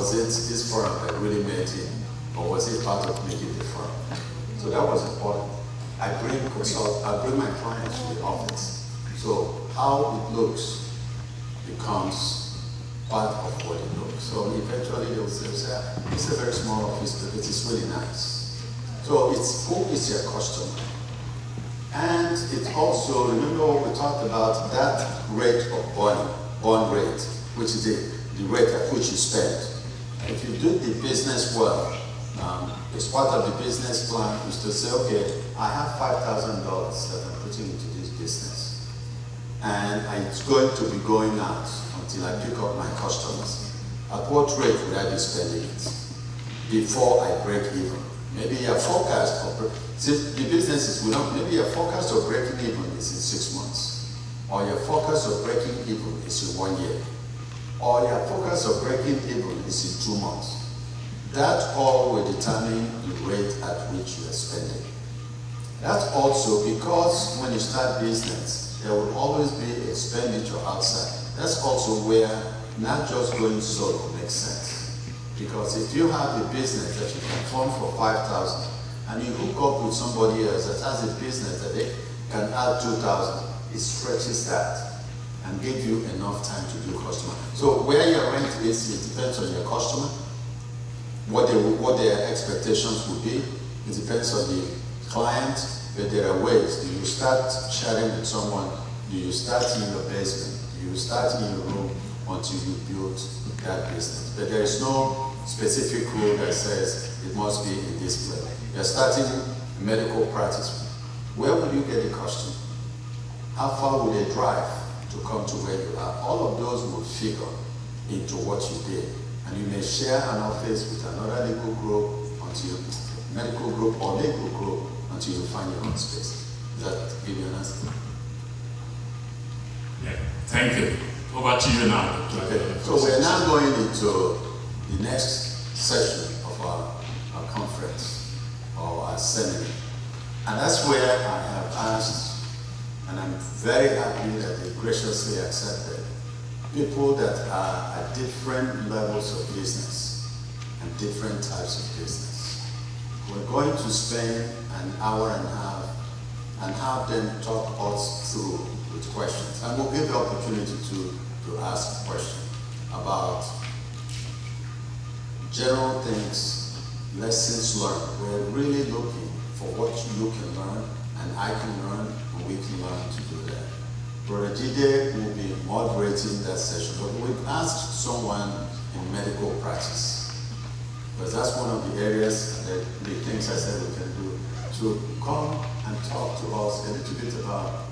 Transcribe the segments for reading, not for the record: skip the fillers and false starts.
was it this firm that really made him, or was it part of making the firm? So that was important. I bring my clients to the office. So how it looks becomes part of what it looks. So eventually they will say, it's a very small office, but it is really nice. So it's who is your customer? And it also, remember what we talked about, that rate of bond rate, which is the rate at which you spend. If you do the business well, as part of the business plan is to say, okay, I have $5,000 that I'm putting into this business. And it's going to be going out until I pick up my customers. At what rate would I be spending it before I break even? Maybe your forecast of the business is maybe your forecast of breaking even is in 6 months, or your forecast of breaking even is in 1 year, or your forecast of breaking even is in 2 months. That all will determine the rate at which you are spending. That's also because when you start business, there will always be expenditure outside. That's also where not just going solo makes sense. Because if you have a business that you can fund for 5,000 and you hook up with somebody else that has a business that they can add 2,000, it stretches that and gives you enough time to do customer. So where your rent is, it depends on your customer, what their expectations would be. It depends on the client, but there are ways. Do you start sharing with someone? Do you start in your basement? Do you start in your room until you build that business? But there is no specific rule that says it must be in this place. You're starting a medical practice. Where will you get a customer? How far will they drive to come to where you are? All of those will figure into what you did. And you may share an office with another legal group until medical group or legal group until you find your own space. Does that give you an answer? Yeah, thank you. Over to you now. Okay. So we're now going into the next session of our conference or our seminar. And that's where I have asked, and I'm very happy that they graciously accepted, people that are at different levels of business and different types of business. We're going to spend an hour and a half and have them talk us through with questions. And we'll give the opportunity to ask questions about general things, lessons learned. We're really looking for what you can learn and I can learn and we can learn to do that. Brother Jide will be moderating that session, but we've asked someone in medical practice, because that's one of the areas that the things I said we can do, to come and talk to us a little bit about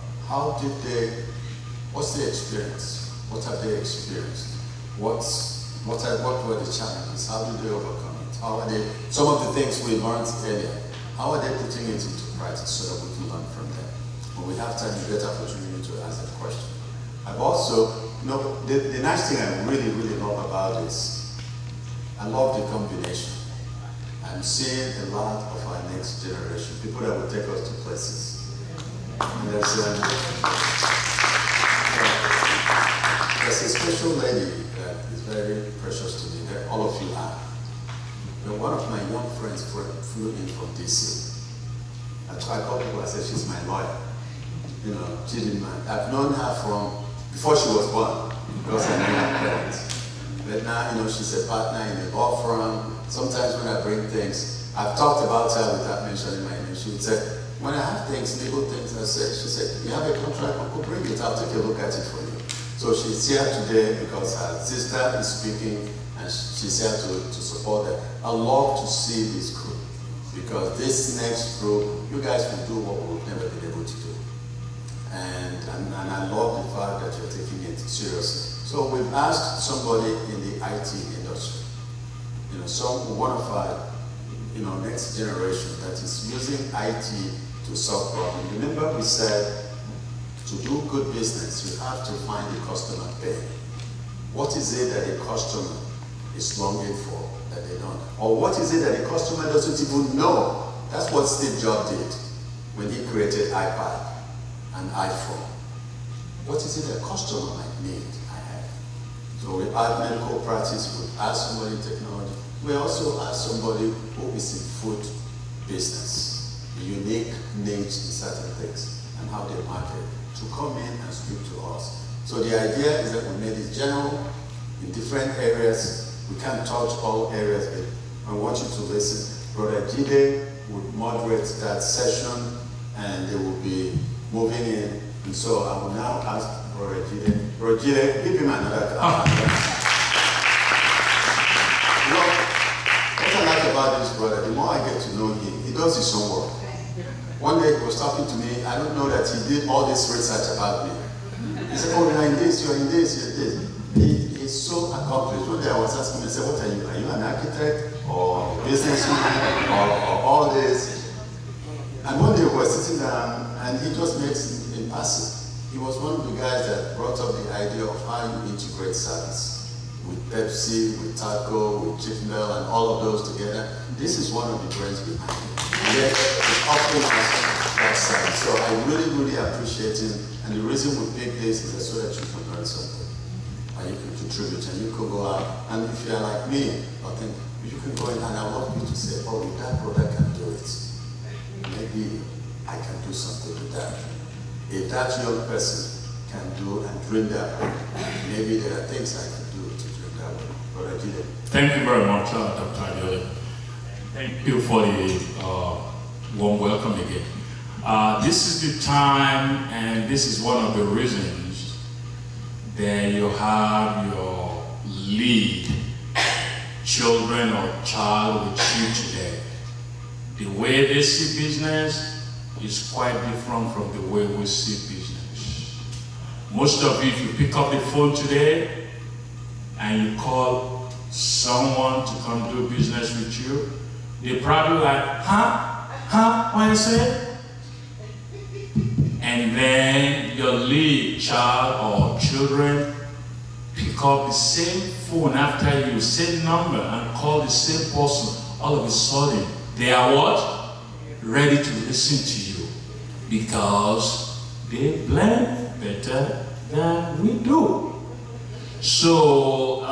what's their experience? What have they experienced? What were the challenges? How did they overcome it? Some of the things we learned earlier, how are they putting it into practice so that we can learn from them? When we have time, you get opportunity to ask that question. I've also, the nice thing I really, really love about this, I love the combination. I'm seeing a lot of our next generation, people that will take us to places. And there's a special lady that is very precious to me, that all of you are. But one of my young friends flew in from DC. I called people, I said, she's my lawyer. She didn't mind. I've known her from before she was born, because I knew her parents. But now, she's a partner in a law firm. Sometimes when I bring things, I've talked about her without mentioning my name. She would say, when I have things, legal things, she said, you have a contract, Uncle, bring it, I'll take a look at it for you. So she's here today because her sister is speaking and she's here to support her. I love to see this group, because this next group, you guys will do what we've never been able to do. And I love the fact that you're taking it seriously. So we've asked somebody in the IT industry, one of our next generation that is using IT to solve problems. Remember we said, to do good business, you have to find the customer pain. What is it that the customer is longing for that they don't? Or what is it that the customer doesn't even know? That's what Steve Jobs did when he created iPad and iPhone. What is it that customer might need? So we add medical practice, we add somebody in technology. We also add somebody who is in food business, a unique niche in certain things and how they market, to come in and speak to us. So the idea is that we made it general in different areas. We can't touch all areas, but I want you to listen. Brother Adiele would moderate that session and they will be moving in. And so I will now ask Brother Adiele. Brother Adiele, give him another clap. You know, what I like about this brother, the more I get to know him, he does his own work. One day he was talking to me, I don't know that he did all this research about me. He said, oh, you're in this, you're in this, you're in this. He's so accomplished. One day I was asking him, I said, what are you? Are you an architect or a businessman or all this? And one day we were sitting down and he just made it in passing. He was one of the guys that brought up the idea of how you integrate service with Pepsi, with Taco, with Chicken Bell, and all of those together. This is one of the brains behind it. Yet it's often that side. So I really, really appreciate him. And the reason we pick this is so that you can learn something. And you can contribute and you can go out. And if you're like me, I think you can go in and I want you to say, oh, if that brother can do it, maybe I can do something with that. If that young person can do and dream that way, maybe there are things I can do to dream that way. Brother Adiele. Thank you very much, Dr. Adiele. Thank you for the warm welcome again. This is the time, and this is one of the reasons that you have your lead children or child with you today. The way they see business is quite different from the way we see business. Most of you, if you pick up the phone today and you call someone to come do business with you, they're probably like, huh, what you say? And then your lead child or children pick up the same phone after you, same number, and call the same person. All of a sudden, they are what? Ready to listen to you because they blend better than we do. So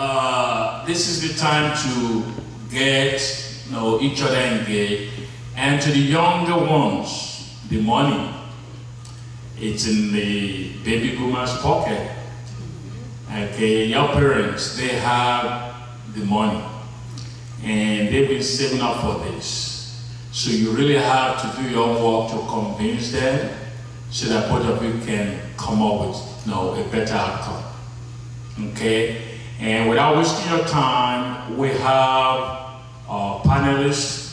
this is the time to get each other engaged. And to the younger ones, the money, it's in the baby boomers' pocket. Okay, your parents, they have the money and they've been saving up for this. So you really have to do your work to convince them so that both of you can come up with a better outcome. Okay, and without wasting your time, we have panelists,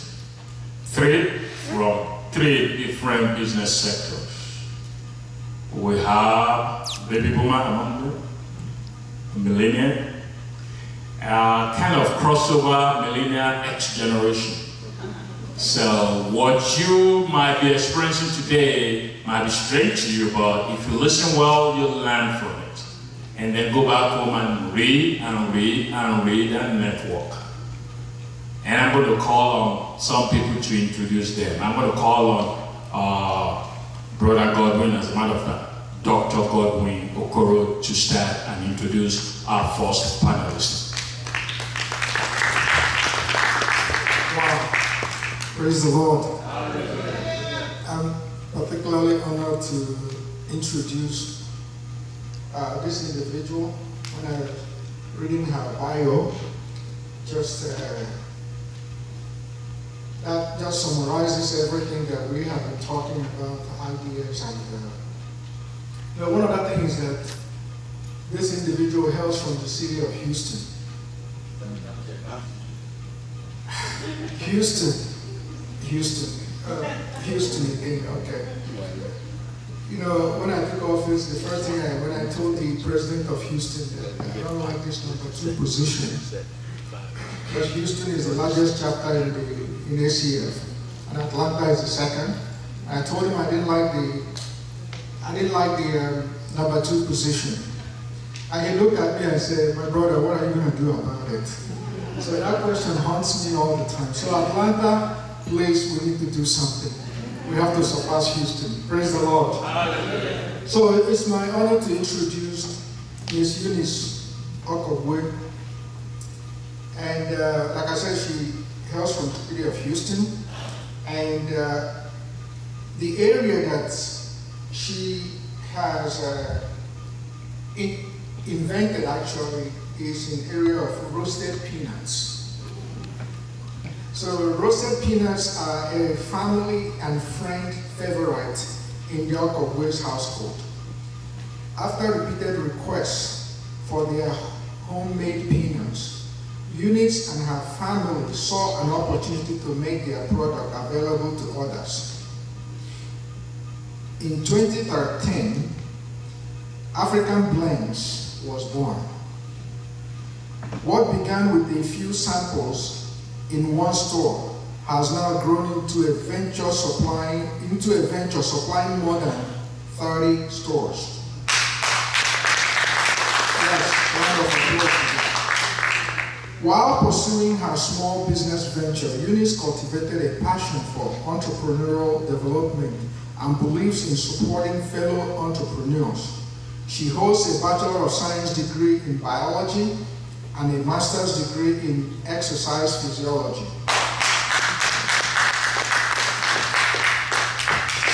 from three different business sectors. We have baby boomer among them, millennial, kind of crossover millennial X generation. So what you might be experiencing today might be strange to you, but if you listen well, you'll learn from it. And then go back home and read and read and read and network. And I'm going to call on some people to introduce them. I'm going to call on Brother Godwin, as a matter of fact, Dr. Godwin Okoro, to start and introduce our first panelist. Wow. Praise the Lord. I'm particularly honored to introduce this individual. When I was reading her bio, that just summarizes everything that we have been talking about, the ideas. And one other thing is that this individual hails from the city of Houston. Houston again, okay. When I took office, the first thing when I told the president of Houston that I don't like this #2 position. Because Houston is the largest chapter in ACF, and Atlanta is the second. I told him I didn't like the #2 position. And he looked at me and said, "My brother, what are you going to do about it?" So that question haunts me all the time. So Atlanta, place we need to do something. We have to surpass Houston. Praise the Lord. So it's my honor to introduce Ms. Eunice Okogwe. And like I said, she hails from the city of Houston. And the area that she has invented actually is an area of roasted peanuts. So roasted peanuts are a family and friend favorite in the Okogwe's household. After repeated requests for their homemade peanuts, Eunice and her family saw an opportunity to make their product available to others. In 2013, African Blends was born. What began with a few samples in one store has now grown into a venture supplying more than 30 stores. Yes, round of applause for that. While pursuing her small business venture, Eunice cultivated a passion for entrepreneurial development and believes in supporting fellow entrepreneurs. She holds a Bachelor of Science degree in biology and a master's degree in exercise physiology.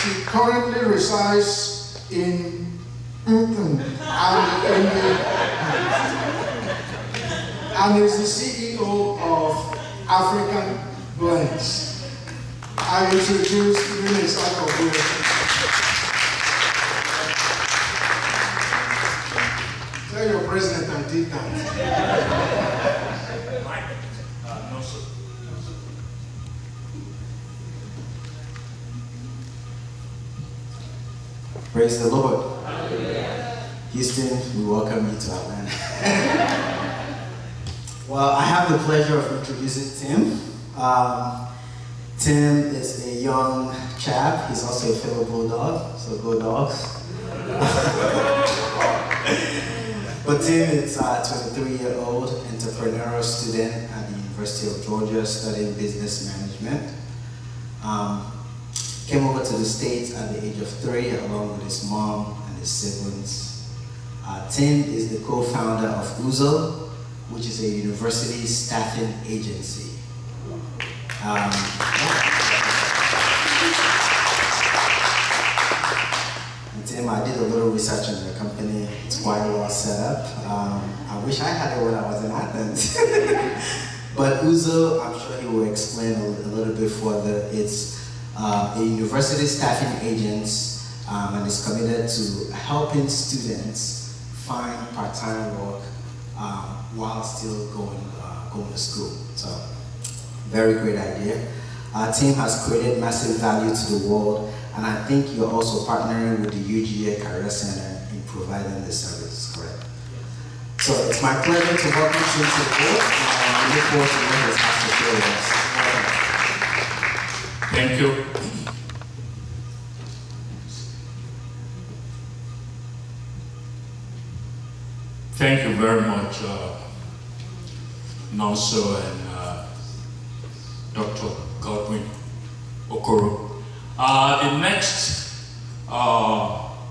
She currently resides in and is the CEO of African Blends. I introduce Eunice Okogwe. Tell your president I did that. No, sir. Praise the Lord. Houston, we welcome you to Atlanta. Well, I have the pleasure of introducing Tim. Tim is a young chap. He's also a fellow Bulldog, so go Dogs. But Tim is a 23-year-old entrepreneurial student at the University of Georgia studying business management. Came over to the States at the age of 3 along with his mom and his siblings. Tim is the co-founder of Uzo, which is a university staffing agency. And Tim, I did a little research on your company. It's quite well set up. I wish I had it when I was in Athens. But Uzo, I'm sure he will explain a little bit further. It's a university staffing agency and is committed to helping students find part-time work while still going to school. So, very great idea. Our team has created massive value to the world, and I think you're also partnering with the UGA Career Center in providing this service, correct? So it's my pleasure to welcome you to the board, and I look forward to what he has to share with us. Thank you. Thank you very much, Nonso and Dr. Godwin Okoro. The next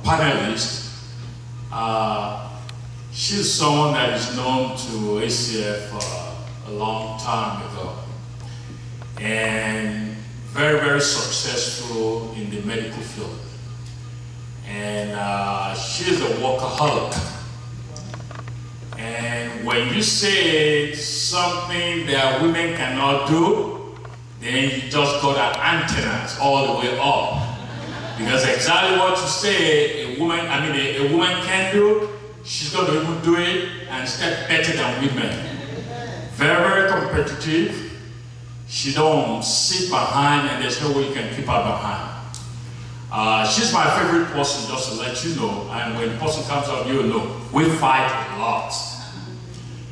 panelist, she's someone that is known to ACF a long time ago, and very, very successful in the medical field. And she's a workaholic. And when you say something that women cannot do, then you just got her antennas all the way up. Because exactly what you say a woman can do, she's going to even do it and step better than women. Very, very competitive. She don't sit behind and there's no way you can keep her behind. She's my favorite person, just to let you know. And when the person comes up, you'll know. We fight a lot.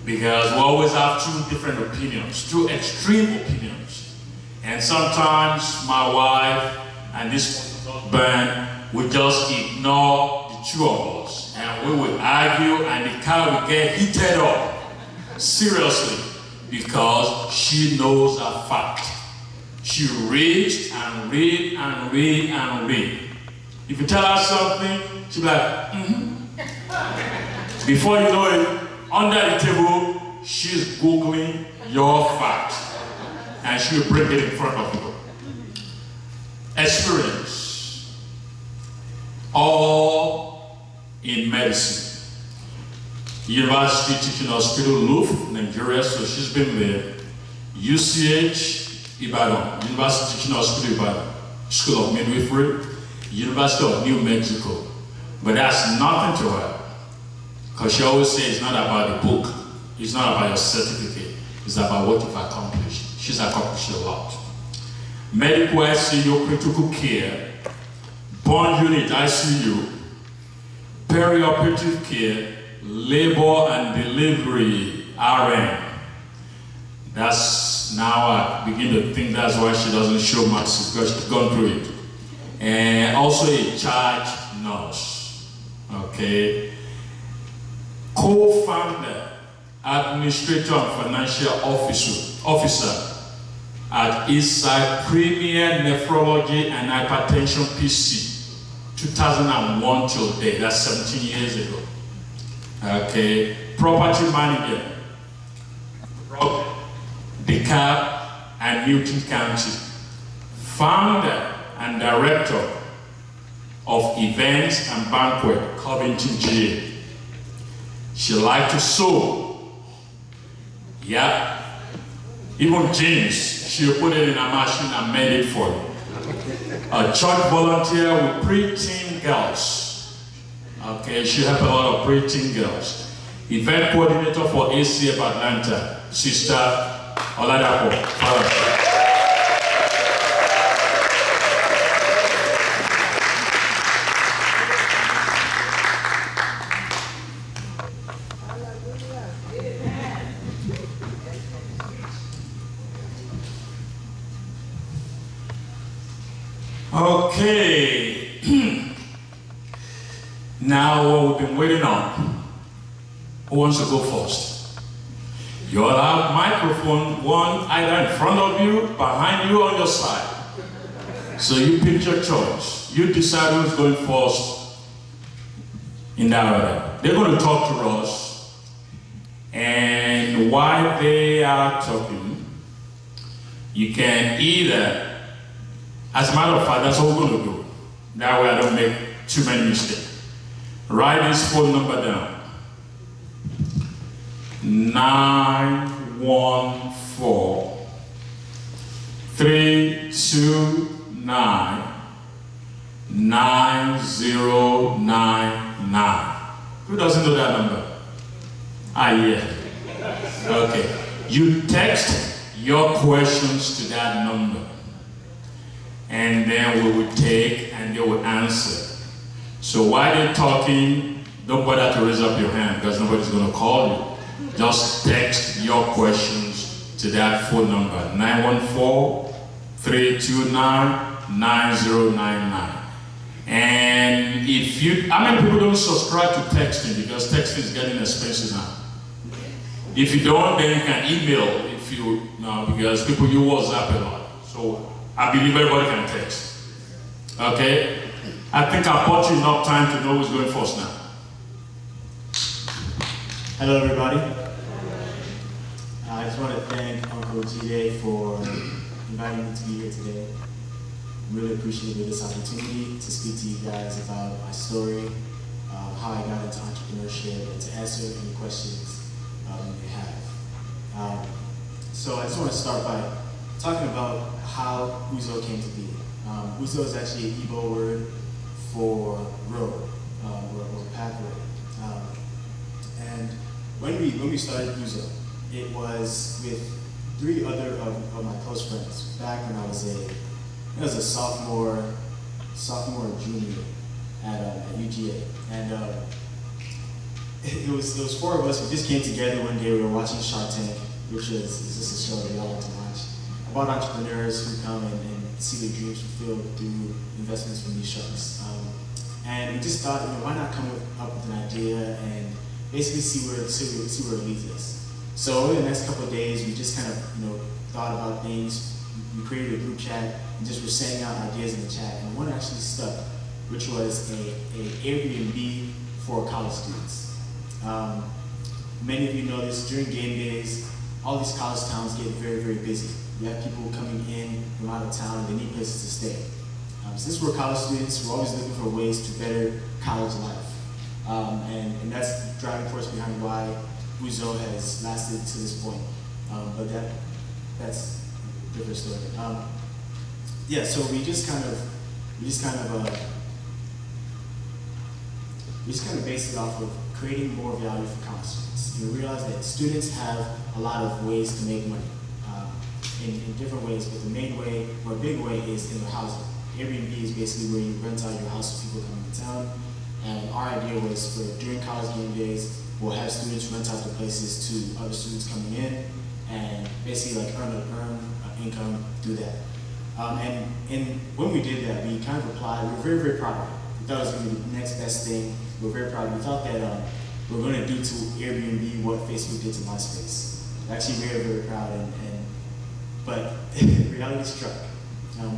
Because we always have two different opinions, two extreme opinions. And sometimes my wife and this husband would just ignore the two of us. And we would argue and the car would get heated up. Seriously. Because she knows her fact. She reads and read and read and read. If you tell her something, she'll be like, Before you know it, under the table, she's Googling your fact. And she'll bring it in front of you. Experience. All in medicine. University Teaching Hospital, Louvre, Nigeria, so she's been there. UCH, Ibadan, University Teaching Hospital, Ibadan, School of Midwifery, University of New Mexico. But that's nothing to her. Because she always says it's not about the book, it's not about your certificate, it's about what you've accomplished. She's accomplished a lot. Medical ICU, critical care, burn unit ICU, perioperative care, labor and delivery RN. That's now I begin to think that's why she doesn't show much, because she's gone through it. And also a charge nurse. Okay. Co-founder, administrator and financial officer at Eastside Premier Nephrology and Hypertension PC, 2001 till date, that's 17 years ago. Okay, property manager, DeKalb and Newton County, founder and director of events and banquet, Covington GA. She liked to sew. Yeah. Even jeans, she'll put it in a machine and made it for you. A church volunteer with preteen girls. Okay, she helped a lot of preteen girls. Event coordinator for ACF Atlanta, Sister Oladapo. Okay. Now what we've been waiting on. Who wants to go first? You all have microphone, one either in front of you, behind you, on your side. So you pick your choice. You decide who's going first in that order. They're going to talk to us. And while they are talking, you can either, as a matter of fact, that's what we're going to do. That way I don't make too many mistakes. Write this phone number down. 914-329-9099. Who doesn't know that number? Ah, yeah. Okay. You text your questions to that number. And then we will take and they will answer. So while they're talking, don't bother to raise up your hand because nobody's going to call you. Just text your questions to that phone number, 914-329-9099. And if you, how many people don't subscribe to texting because texting is getting expensive now? If you don't, then you can email if you, no, because people use WhatsApp a lot. So I believe everybody can text. Okay? I think I bought you enough time to know who's going first now. Hello, everybody. I just want to thank Uncle GA for inviting me to be here today. I'm really appreciative of this opportunity to speak to you guys about my story, how I got into entrepreneurship, and to answer any questions you may have. So I just want to start by talking about how Uzo came to be. Uzo is actually an Igbo word for road or pathway. And when we started Uzo, it was with 3 other of my close friends back when I was a sophomore or junior at UGA, and it was 4 of us. We just came together one day. We were watching Shark Tank, which is just a show that we all like to watch about entrepreneurs who come and see their dreams fulfilled through investments from these sharks. And we just thought, why not come up with an idea and basically see where it leads us. So over the next couple of days, we just kind of thought about things. We created a group chat and just were saying out ideas in the chat. And one actually stuck, which was a Airbnb for college students. many of you know this, during game days, all these college towns get very, very busy. You have people coming in from out of town and they need places to stay. Since we're college students, we're always looking for ways to better college life. And that's the driving force behind why Uzo has lasted to this point. But that's a different story. Yeah, so we just kind of based it off of creating more value for college students. And we realize that students have a lot of ways to make money in different ways, but the main way, or a big way, is in the housing. Airbnb is basically where you rent out your house to people coming to town. And our idea was for during college game days, we'll have students rent out the places to other students coming in, and basically like earn an income through that. And when we did that, we kind of applied. We were very, very proud of it. We thought it was going to be the next best thing. We were very proud. We thought that we were going to do to Airbnb what Facebook did to MySpace. We're actually very, very proud. But reality struck.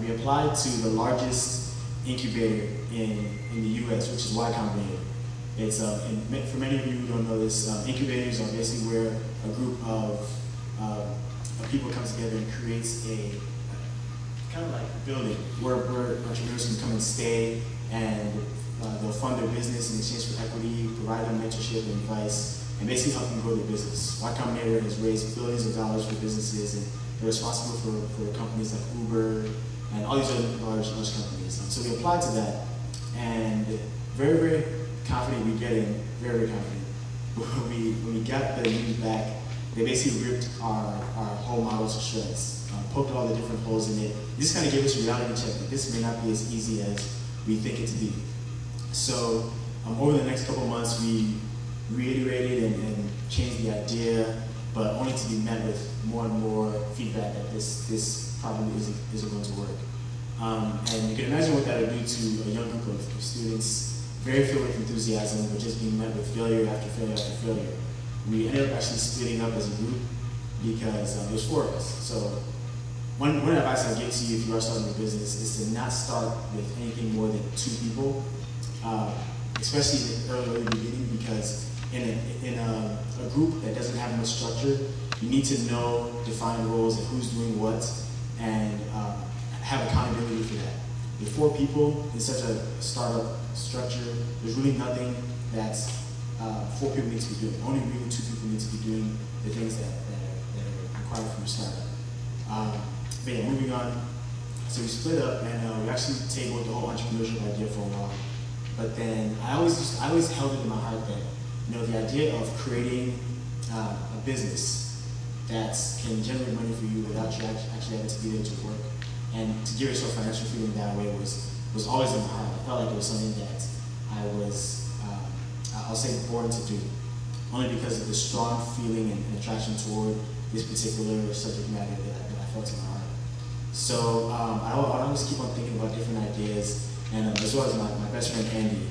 We applied to the largest incubator in the U.S., which is Y Combinator. It's for many of you who don't know this, incubators are basically where a group of people comes together and creates a kind of like a building where entrepreneurs can come and stay, and they'll fund their business in exchange for equity, provide them mentorship and advice, and basically help them grow their business. Y Combinator has raised billions of dollars for businesses, and they're responsible for companies like Uber and all these other large companies. So we applied to that, and very, very confident we get in, very, very confident. When we got the news back, they basically ripped our whole model to shreds, poked all the different holes in it. They just kind of gave us a reality check that this may not be as easy as we think it to be. So over the next couple months, we reiterated and changed the idea, but only to be met with more and more feedback that this probably isn't going to work. And you can imagine what that would do to a young group of students, very filled with enthusiasm, but just being met with failure after failure after failure. We ended up actually splitting up as a group because there was 4 of us. So one advice I give to you if you are starting a business is to not start with anything more than 2 people, especially in the early beginning, because in a group that doesn't have much structure, you need to know, define roles and who's doing what, and have accountability for that. With 4 people in such a startup structure, there's really nothing that 4 people need to be doing. Only really 2 people need to be doing the things that are required from a startup. But yeah, moving on. So we split up, and we actually tabled the whole entrepreneurship idea for a while. But then I always held it in my heart that, the idea of creating a business that can generate money for you without you actually having to be there to work, and to give yourself financial freedom that way was always in my heart. I felt like it was something that I was, I'll say, born to do, only because of the strong feeling and attraction toward this particular subject matter that I felt in my heart. So I always keep on thinking about different ideas, and as well as my best friend Andy,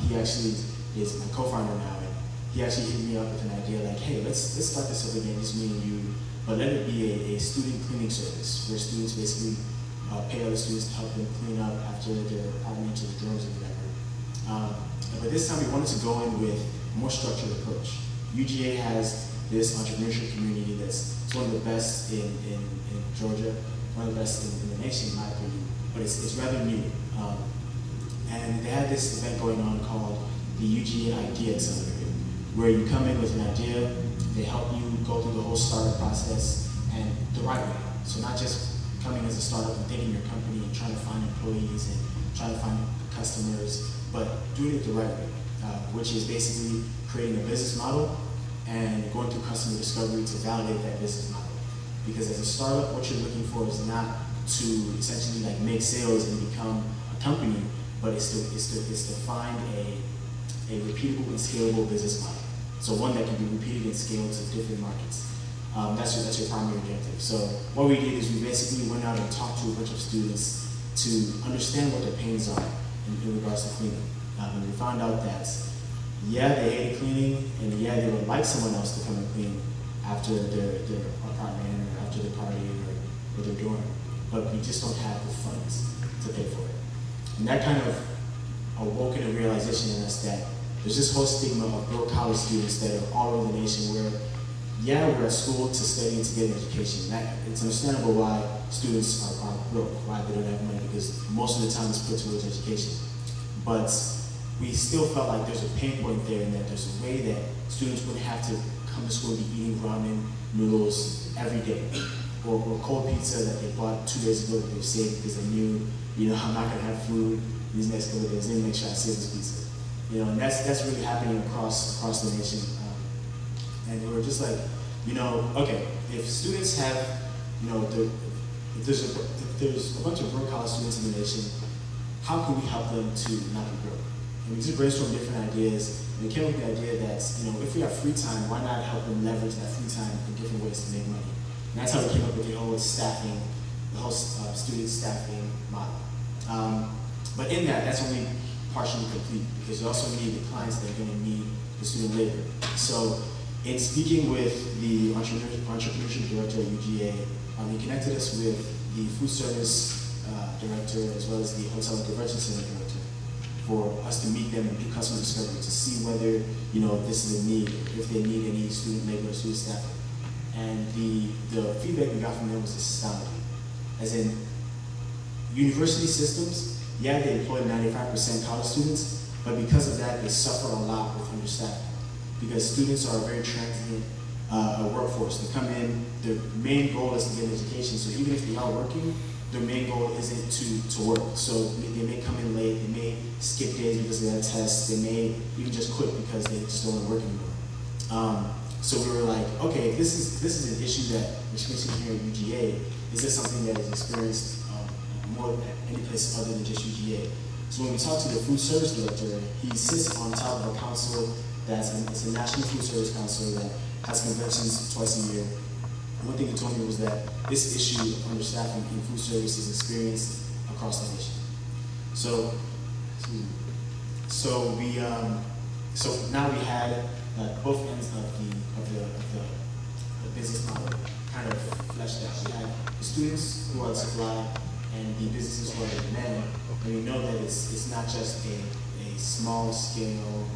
he actually is my co-founder now, and he actually hit me up with an idea like, hey, let's start this up again, just me and you, but let it be a student cleaning service where students basically pay other students to help them clean up after they're out into the dorms or whatever. But this time we wanted to go in with a more structured approach. UGA has this entrepreneurship community it's one of the best in Georgia, one of the best in the nation in my opinion, but it's rather new. And they had this event going on called the UGA Idea Accelerator, where you come in with an idea, they help you go through the whole startup process and the right way. So not just coming as a startup and thinking your company and trying to find employees and trying to find customers, but doing it the right way, which is basically creating a business model and going through customer discovery to validate that business model. Because as a startup, what you're looking for is not to essentially like make sales and become a company, but it's to find a repeatable and scalable business model. So one that can be repeated and scaled to different markets. That's your primary objective. So what we did is we basically went out and talked to a bunch of students to understand what their pains are in regards to cleaning. And we found out that, yeah, they hated cleaning, and yeah, they would like someone else to come and clean after their apartment or after their party or their dorm, but we just don't have the funds to pay for it. And that kind of awoken a realization in us that there's this whole stigma of broke college students that are all over the nation where, yeah, we're at school to study and to get an education. It's understandable why students are broke, why they don't have money, because most of the time it's put towards education. But we still felt like there's a pain point there, and that there's a way that students wouldn't have to come to school and be eating ramen noodles every day, or cold pizza that they bought 2 days ago that they saved because they knew, I'm not gonna have food these next couple of days. Let me make sure I save this pizza. And that's really happening across the nation. And we're just like, okay, if students have, if there's a bunch of broke college students in the nation, how can we help them to not be broke? And we just brainstormed different ideas, and we came up with the idea that, if we have free time, why not help them leverage that free time in different ways to make money? And that's how we came up with the whole student staffing model. But in that's only partially complete, because you also need the clients that are going to need the student labor. So in speaking with the entrepreneurship director at UGA, he connected us with the food service director as well as the hotel and convention center director for us to meet them and do customer discovery to see whether this is a need, if they need any student labor or student staffing. And the feedback we got from them was astounding. As in, university systems, yeah, they employ 95% college students, but because of that, they suffer a lot with understaffing. Because students are a very transient workforce. They come in, their main goal is to get an education, so even if they are working, their main goal isn't to work. So they may come in late, they may skip days because they have tests, they may even just quit because they just don't want to work anymore. So we were like, okay, if this is an issue that we're experiencing here at UGA, is this something that is experienced more at any place other than just UGA? So when we talked to the food service director, he sits on top of a council it's a national food service council that has conventions twice a year. And one thing he told me was that this issue of understaffing in food service is experienced across the nation. So now we had both ends of the business model kind of fleshed out. We had the students who are the supply and the businesses who are the demand, and we know that it's not just a small scale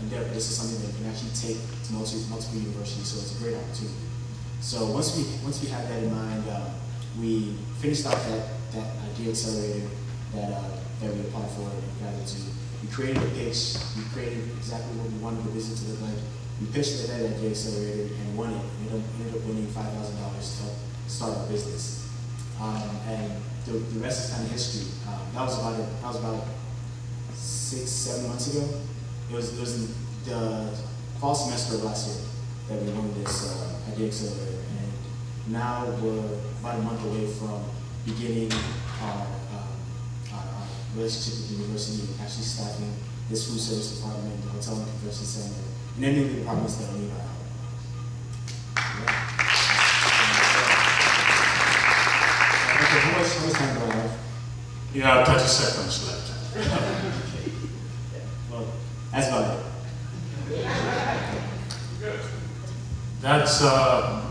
endeavor. This is something that you can actually take to multiple universities, so it's a great opportunity. So once we had that in mind, we finished off that idea accelerator that we applied for and got into. We created a pitch. We created exactly what we wanted the business to look like. We pitched it at that idea accelerator and won it. We ended up winning $5,000 to start our business. And the rest is kind of history. That was about 6-7 months ago. It was in the fall semester of last year that we won this idea accelerator, and now we're about a month away from beginning our relationship with the university and actually staffing this food service department, the hotel and convention center, and any of the departments that are nearby. Okay, how much time do I have? You have 30 seconds left. Well, that's about it. That's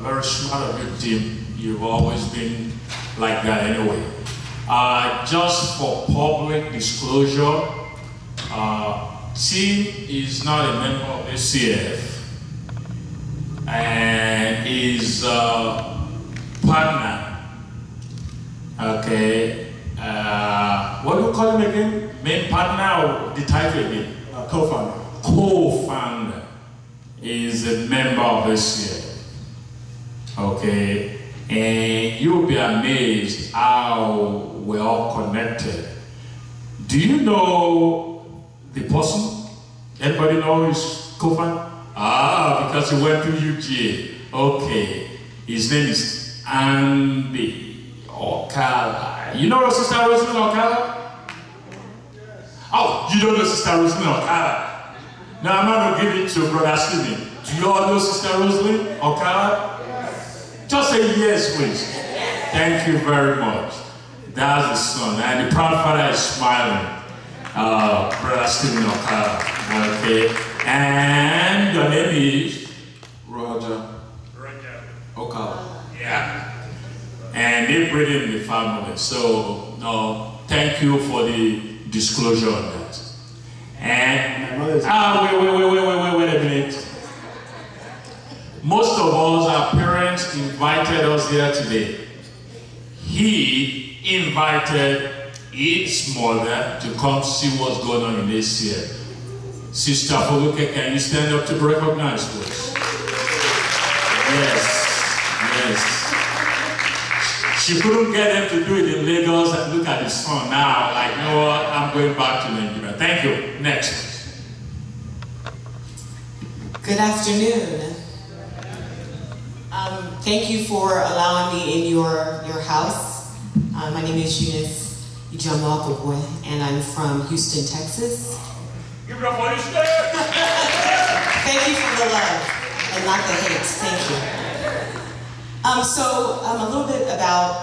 very smart of you, Tim. You've always been like that anyway. Just for public disclosure, Tim is not a member of ACF and is partner. Okay. What do you call him again? Main partner or the title again? Co-founder. Co-founder is a member of ACF. Okay. And you'll be amazed how we're all connected. Do you know the person? Anybody know his co-founder? Because he went to UGA. Okay. His name is Andy Okala. You know Sister Rosalyn Okala? Oh, you don't know Sister Rosalyn Okala? Now I'm not going to give it to Brother Stephen. Do you all know Sister Rosalyn Okala? Just say yes, please. Thank you very much. That's the son, and the proud father is smiling. Brother Stephen Okala. Okay. And your name is? Roger Okala. Yeah. And they bring in the family. So, no, thank you for the disclosure on that. And crazy. Wait a minute. Most of us, our parents invited us here today. He invited his mother to come see what's going on in this year. Sister Foluke, can you stand up to be recognized, please? Yes. She couldn't get him to do it in Lagos and look at his son now, like, you know what, I'm going back to Nigeria. Thank you. Next. Good afternoon. Thank you for allowing me in your house. My name is Eunice Nwankwo, and I'm from Houston, Texas. Give it up for Houston! Thank you for the love and not the hate. Thank you. So a little bit about,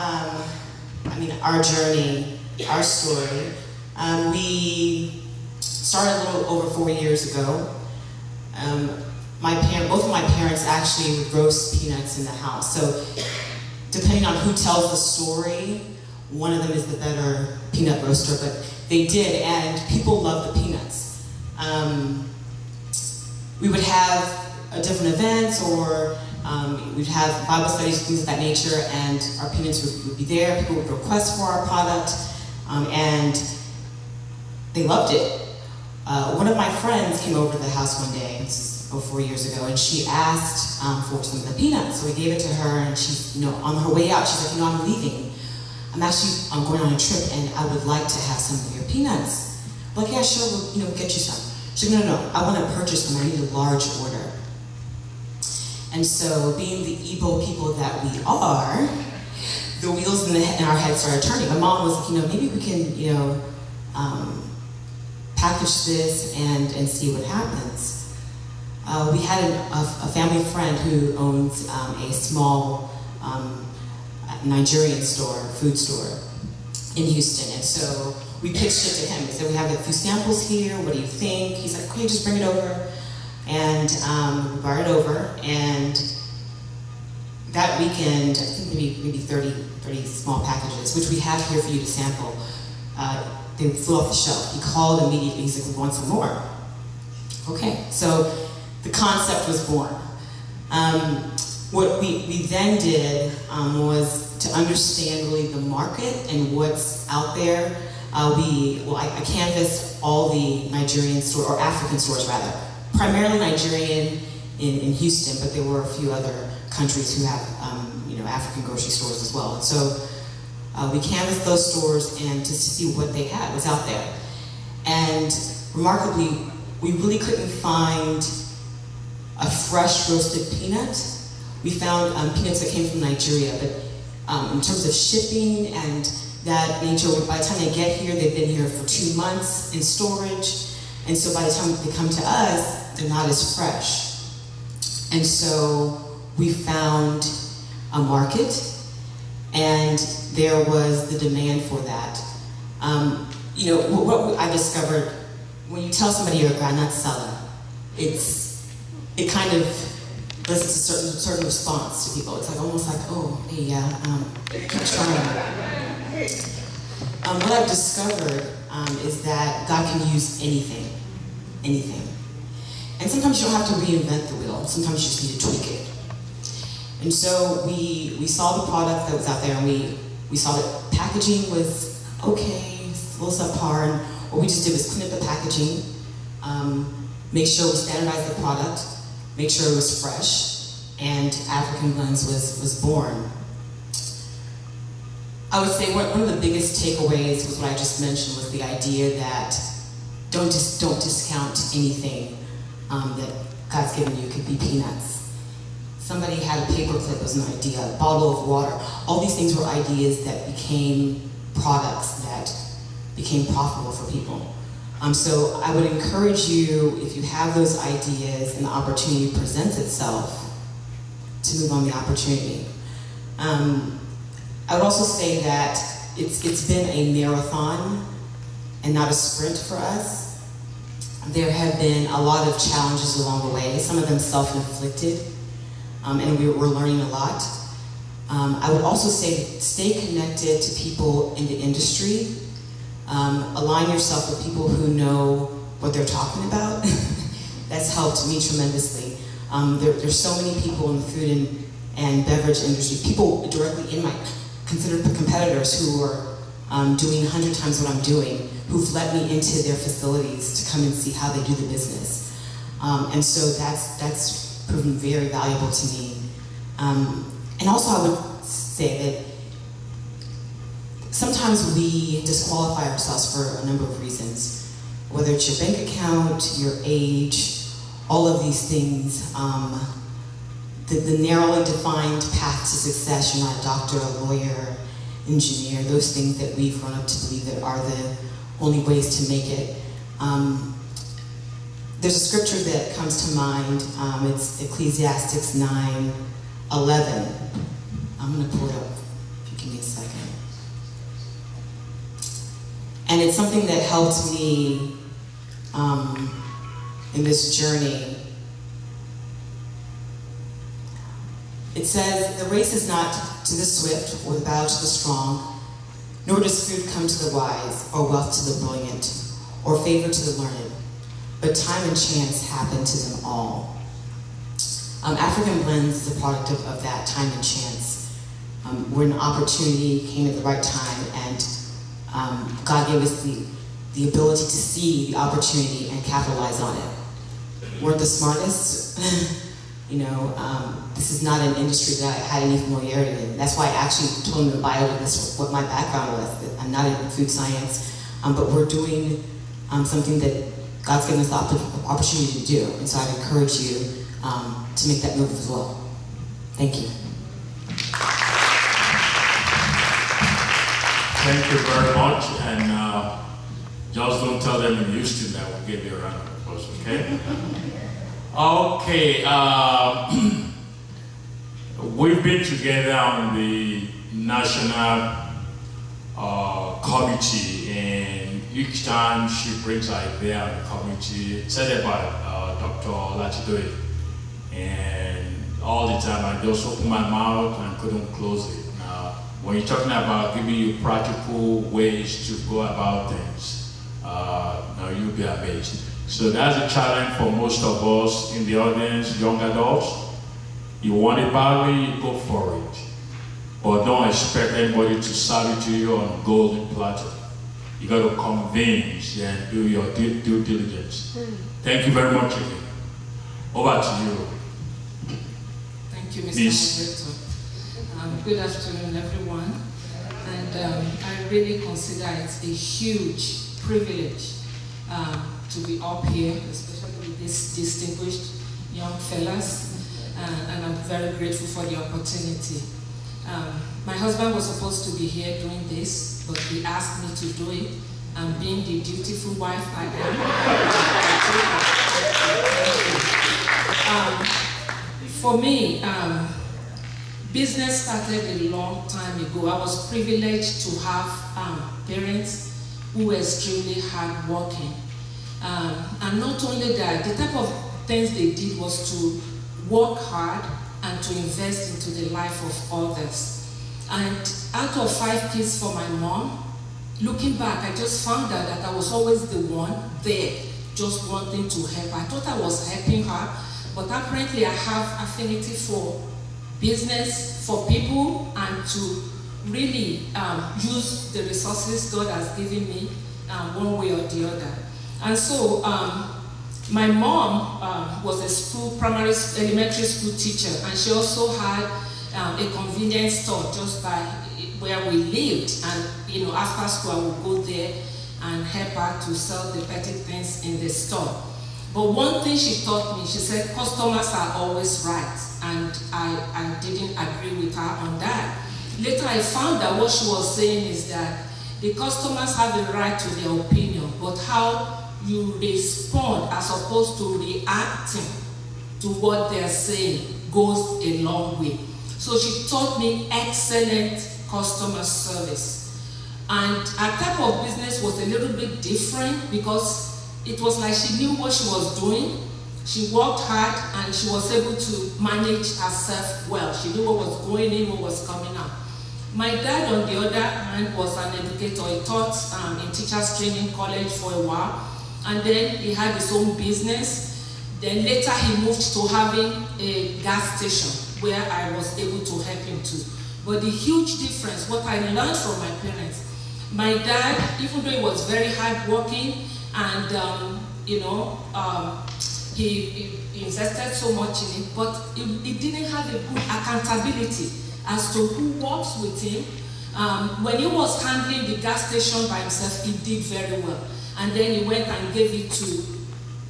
our journey, our story. We started a little over 4 years ago. Both of my parents actually would roast peanuts in the house. So depending on who tells the story, one of them is the better peanut roaster, but they did, and people loved the peanuts. We would have different events, or we'd have Bible studies, things of that nature, and our peanuts would be there. People would request for our product, and they loved it. One of my friends came over to the house one day, this is 4 years ago, and she asked for some of the peanuts. So we gave it to her, and she, on her way out, she's like, I'm leaving. I'm going on a trip, and I would like to have some of your peanuts. I'm like, yeah, sure, we'll get you some. She's like, no, I want to purchase them. I need a large order. And so, being the Igbo people that we are, the wheels in our head started turning. My mom was like, maybe we can, package this and see what happens. We had a family friend who owns a small Nigerian food store in Houston, and so we pitched it to him. We said, we have a few samples here, what do you think? He's like, okay, just bring it over. And we brought it over, and that weekend, I think maybe 30 small packages, which we have here for you to sample, they flew off the shelf. He called immediately, he's like, we want some more. Okay, so the concept was born. What we then did was to understand really the market and what's out there. I canvassed all the Nigerian stores, or African stores rather, primarily Nigerian in Houston, but there were a few other countries who have African grocery stores as well. And so we canvassed those stores and to see what they had, what's out there. And remarkably, we really couldn't find a fresh roasted peanut. We found peanuts that came from Nigeria, but in terms of shipping and that nature, by the time they get here, they've been here for 2 months in storage, and so by the time they come to us, they're not as fresh. And so we found a market, and there was the demand for that. What I discovered, when you tell somebody you're a groundnut seller, it kind of elicits a certain response to people. It's like almost like, oh, hey, yeah, keep trying. What I've discovered is that God can use anything. And sometimes you don't have to reinvent the wheel. Sometimes you just need to tweak it. And so we saw the product that was out there, and we saw that packaging was okay, a little subpar, and what we just did was clean up the packaging, make sure we standardized the product, make sure it was fresh, and African Blends was born. I would say one of the biggest takeaways was what I just mentioned, was the idea that don't discount anything that God's given you. It could be peanuts. Somebody had a paperclip as an idea, a bottle of water. All these things were ideas that became products that became profitable for people. So I would encourage you, if you have those ideas and the opportunity presents itself, to move on the opportunity. I would also say that it's been a marathon and not a sprint for us. There have been a lot of challenges along the way, some of them self-inflicted, and we're learning a lot. I would also say stay connected to people in the industry. Align yourself with people who know what they're talking about. That's helped me tremendously. There's so many people in the food and beverage industry, people directly in my considered competitors who are doing 100 times what I'm doing, who've let me into their facilities to come and see how they do the business. And so that's proven very valuable to me. And also I would say that sometimes we disqualify ourselves for a number of reasons, whether it's your bank account, your age, all of these things. The narrowly defined path to success, you're not a doctor, a lawyer, engineer, those things that we've grown up to believe that are the only ways to make it. There's a scripture that comes to mind, it's Ecclesiastes 9:11. I'm gonna pull it up, if you give me a second. And it's something that helped me in this journey. It says, the race is not to the swift or the battle to the strong, nor does food come to the wise, or wealth to the brilliant, or favor to the learned, but time and chance happen to them all. African Blends is a product of that time and chance. Where an opportunity came at the right time, and God gave us the ability to see the opportunity and capitalize on it. Weren't the smartest? This is not an industry that I had any familiarity in. That's why I actually told him in bio this what my background was. I'm not in food science, but we're doing something that God's given us the opportunity to do. And so I'd encourage you to make that move as well. Thank you. Thank you very much. And just don't tell them in Houston that we'll give you a round of applause, okay? Okay, we've been together on the national committee, and each time she brings an idea on the committee, said by Dr. Latidoe, and all the time I just opened my mouth and couldn't close it. Now, when you're talking about giving you practical ways to go about things, now you'll be amazed. So that's a challenge for most of us in the audience, young adults. You want it badly, you go for it. But don't expect anybody to serve it to you on golden platter. You got to convince and do your due diligence. Thank you very much again. Over to you. Thank you, Mr. Moderator. Good afternoon, everyone. And I really consider it a huge privilege to be up here, especially with these distinguished young fellas, and I'm very grateful for the opportunity. My husband was supposed to be here doing this, but he asked me to do it, and being the dutiful wife I am, for me, business started a long time ago. I was privileged to have parents who were extremely hardworking. And not only that, the type of things they did was to work hard and to invest into the life of others. And out of 5 kids for my mom, looking back, I just found out that I was always the one there, just wanting to help. I thought I was helping her, but apparently I have affinity for business, for people, and to really use the resources God has given me one way or the other. And so my mom was a elementary school teacher, and she also had a convenience store just by where we lived. And after school I would go there and help her to sell the petty things in the store. But one thing she taught me, she said customers are always right, and I didn't agree with her on that. Later I found that what she was saying is that the customers have a right to their opinion, but how you respond as opposed to reacting to what they're saying goes a long way. So she taught me excellent customer service. And her type of business was a little bit different because it was like she knew what she was doing. She worked hard and she was able to manage herself well. She knew what was going in, what was coming out. My dad, on the other hand, was an educator. He taught in teachers training college for a while. and then he had his own business. Then later he moved to having a gas station where I was able to help him too. But the huge difference, what I learned from my parents, my dad, even though he was very hardworking and he invested so much in it, but he didn't have a good accountability as to who works with him. When he was handling the gas station by himself, he did very well. And then he went and gave it to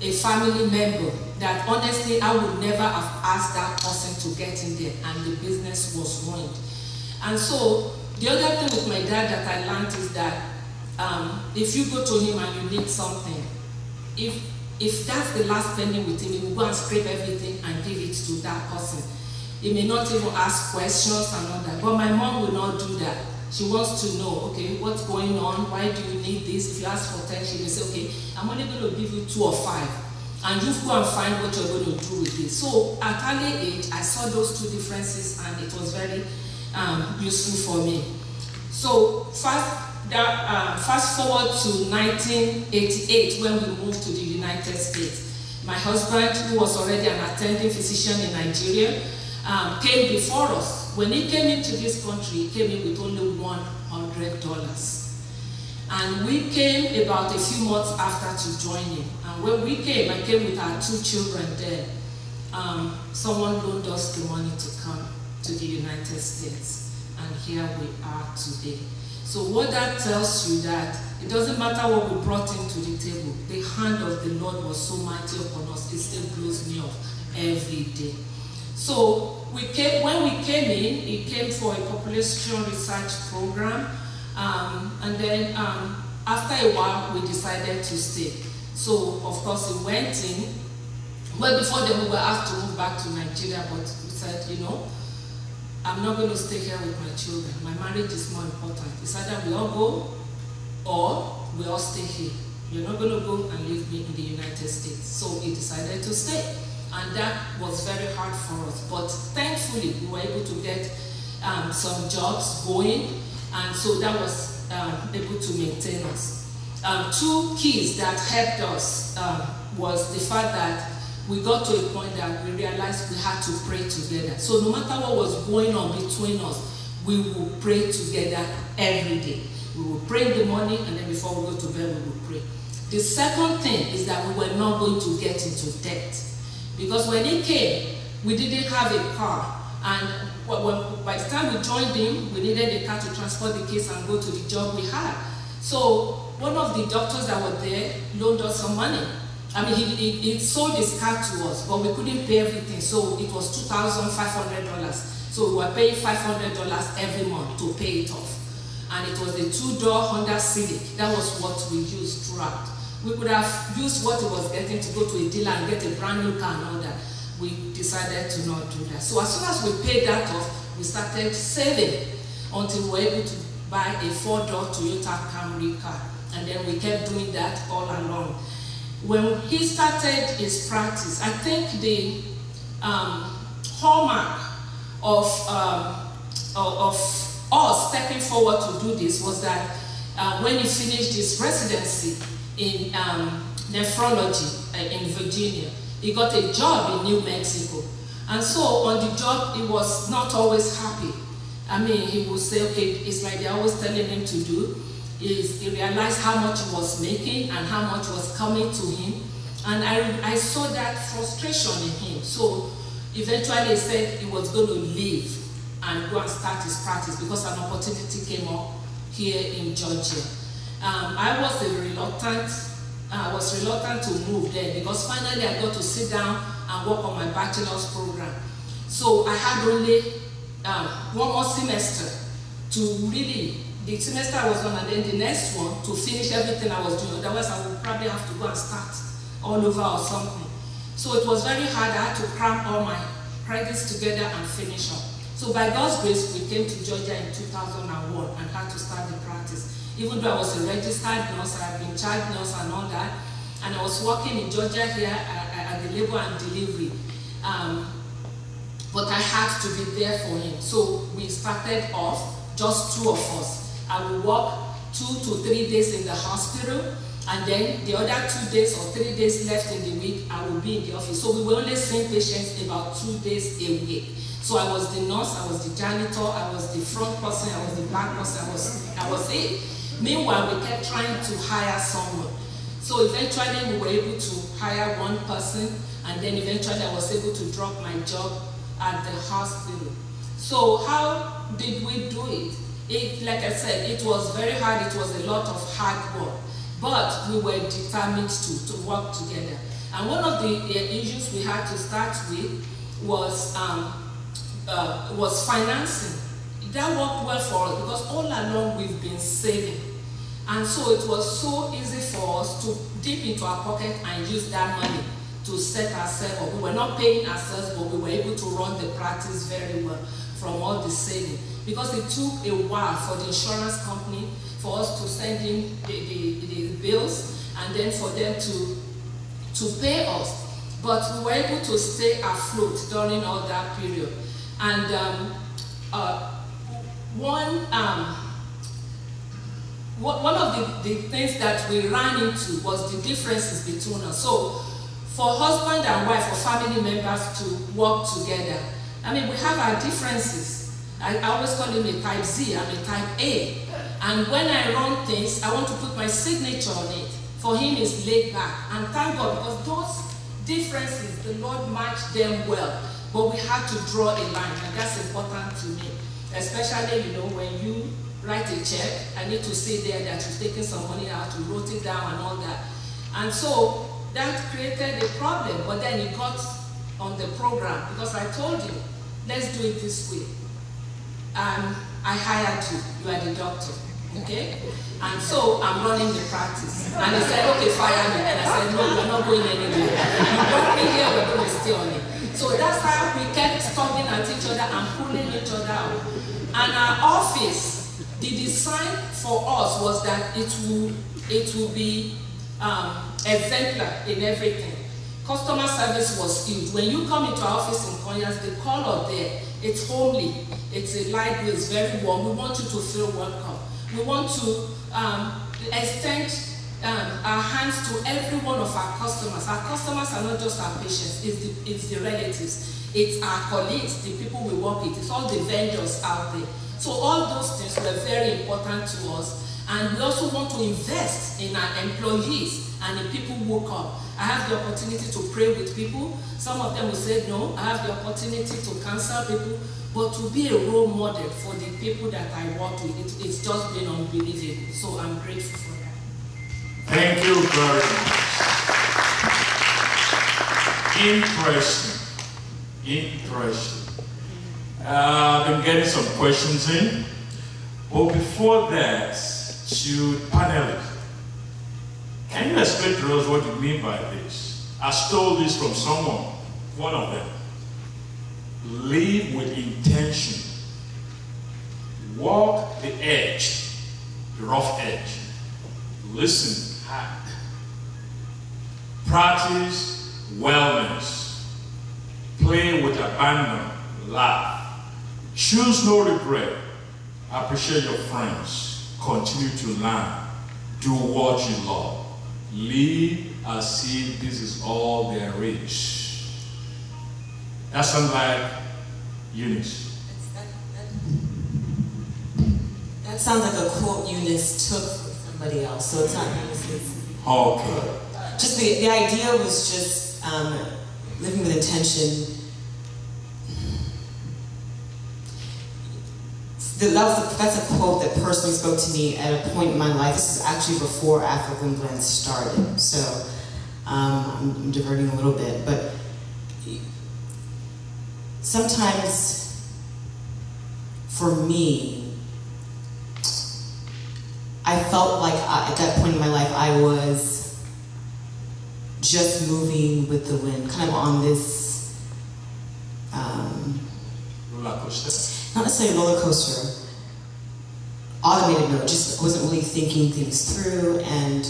a family member that honestly I would never have asked that person to get in there, and the business was ruined. And so the other thing with my dad that I learned is that if you go to him and you need something, if that's the last penny with him, he will go and scrape everything and give it to that person. He may not even ask questions and all that. But my mom will not do that. She wants to know, okay, what's going on? Why do you need this? If you ask for 10, she will say, okay, I'm only going to give you 2 or 5. And you go and find what you're going to do with this. So at early age, I saw those 2 differences, and it was very useful for me. So fast forward to 1988 when we moved to the United States. My husband, who was already an attending physician in Nigeria, came before us. When he came into this country, he came in with only $100. And we came about a few months after to join him. And when we came, I came with our 2 children there. Someone loaned us the money to come to the United States. And here we are today. So what that tells you that it doesn't matter what we brought into the table, the hand of the Lord was so mighty upon us, it still blows me off every day. So when we came in, it came for a population research program, and then after a while, we decided to stay. So of course we went in. Well, before then we were asked to move back to Nigeria, but we said, I'm not going to stay here with my children. My marriage is more important. It's either we all go or we all stay here. You're not going to go and leave me in the United States. So we decided to stay. And that was very hard for us. But thankfully, we were able to get some jobs going. And so that was able to maintain us. 2 keys that helped us was the fact that we got to a point that we realized we had to pray together. So no matter what was going on between us, we would pray together every day. We would pray in the morning, and then before we go to bed, we would pray. The second thing is that we were not going to get into debt. Because when he came, we didn't have a car. And by the time we joined him, we needed a car to transport the kids and go to the job we had. So one of the doctors that were there loaned us some money. I mean, he sold his car to us, but we couldn't pay everything, so it was $2,500. So we were paying $500 every month to pay it off. And it was the 2-door Honda Civic. That was what we used throughout. We could have used what he was getting to go to a dealer and get a brand new car and all that. We decided to not do that. So as soon as we paid that off, we started saving until we were able to buy a 4-door Toyota Camry car. And then we kept doing that all along. When he started his practice, I think the hallmark of us stepping forward to do this was that when he finished his residency in nephrology in Virginia, he got a job in New Mexico. And so on the job, he was not always happy. I mean, he would say, okay, it's like they're always telling him to do. He realized how much he was making and how much was coming to him. And I saw that frustration in him. So eventually he said he was going to leave and go and start his practice because an opportunity came up here in Georgia. I was reluctant to move there because finally I got to sit down and work on my bachelor's program. So I had only 1 more semester to really. The semester I was on, and then the next one to finish everything I was doing. Otherwise, I would probably have to go and start all over or something. So it was very hard. I had to cram all my credits together and finish up. So by God's grace, we came to Georgia in 2001 and had to start the practice. Even though I was a registered nurse, I had been child nurse and all that, and I was working in Georgia here at the labor and delivery. But I had to be there for him. So we started off, just 2 of us. I would work 2 to 3 days in the hospital, And then the other 2 days or 3 days left in the week, I will be in the office. So we were only seeing patients about 2 days a week. So I was the nurse, I was the janitor, I was the front person, I was the back person, I was it. Meanwhile, we kept trying to hire someone. So eventually we were able to hire one person, and then eventually I was able to drop my job at the hospital. So how did we do it? Like I said, it was very hard, it was a lot of hard work. But we were determined to work together. And one of the issues we had to start with was financing. That worked well for us because all along we've been saving. And so it was so easy for us to dip into our pocket and use that money to set ourselves up. We were not paying ourselves, but we were able to run the practice very well from all the saving. Because it took a while for the insurance company for us to send in the bills and then for them to pay us. But we were able to stay afloat during all that period. And one of the things that we ran into was the differences between us. So for husband and wife or family members to work together, I mean, we have our differences. I always call him a type Z, I'm a type A. And when I run things, I want to put my signature on it. For him, it's laid back. And thank God, because those differences, the Lord matched them well. But we had to draw a line, and that's important to me. Especially, you know, when you write a check, I need to see there that you've taken some money out, you wrote it down and all that. And so that created a problem, but then it got on the program because I told him, let's do it this way. And I hired you, you are the doctor, okay? And so I'm running the practice. And he said, okay, fire me. And I said, no, we're not going anywhere. You brought me here, we're going to stay on it. So that's how we kept stopping at each other and pulling each other out. And our office, the design for us was that it will be exemplar in everything. Customer service was huge. When you come into our office in Conyers, the color there, it's homely, it's a light blue, it's very warm. We want you to feel welcome. We want to extend our hands to every one of our customers. Our customers are not just our patients, it's the relatives, it's our colleagues, the people we work with, it's all the vendors out there. So all those things were very important to us. And we also want to invest in our employees and the people who come. I have the opportunity to pray with people. Some of them will say no. I have the opportunity to counsel people. But to be a role model for the people that I work with, it's just been unbelievable. So I'm grateful for that. Thank you very much. Interesting. I've been getting some questions in. But before that, to panelists, can you explain to us what you mean by this? I stole this from someone, one of them. Live with intention. Walk the edge, the rough edge. Listen hard. Practice wellness. Play with abandon. Laugh. Choose no regret. Appreciate your friends. Continue to learn. Do what you love. Live as if this is all there is. That sounds like Eunice. That sounds like a quote Eunice took from somebody else, so it's not Eunice's. Okay. Just the idea was just living with intention. That's a quote that personally spoke to me at a point in my life. This is actually before African Blend started, so I'm diverting a little bit. But sometimes, for me, I felt like at that point in my life I was just moving with the wind, kind of on this Roller coaster. Not necessarily a roller coaster, automated mode, just wasn't really thinking things through. And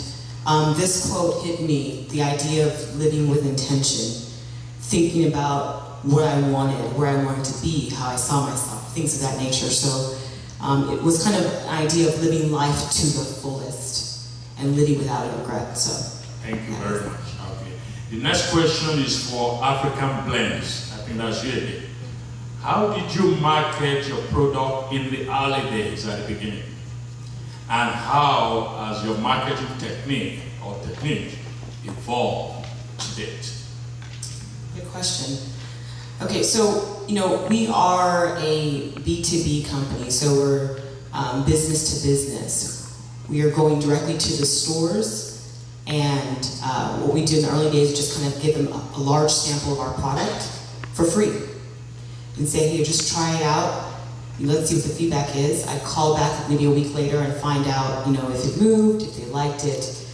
this quote hit me, the idea of living with intention, thinking about what I wanted, where I wanted to be, how I saw myself, things of that nature. So it was kind of an idea of living life to the fullest and living without a regret. So thank you very much. Okay. The next question is for African blends. I think that's you again. How did you market your product in the early days at the beginning? And how has your marketing technique evolved to date? Good question. Okay, so, we are a B2B company, so we're business to business. We are going directly to the stores, and what we do in the early days is just kind of give them a large sample of our product for free. And say, here, just try it out. Let's see what the feedback is. I call back maybe a week later and find out, if it moved, if they liked it.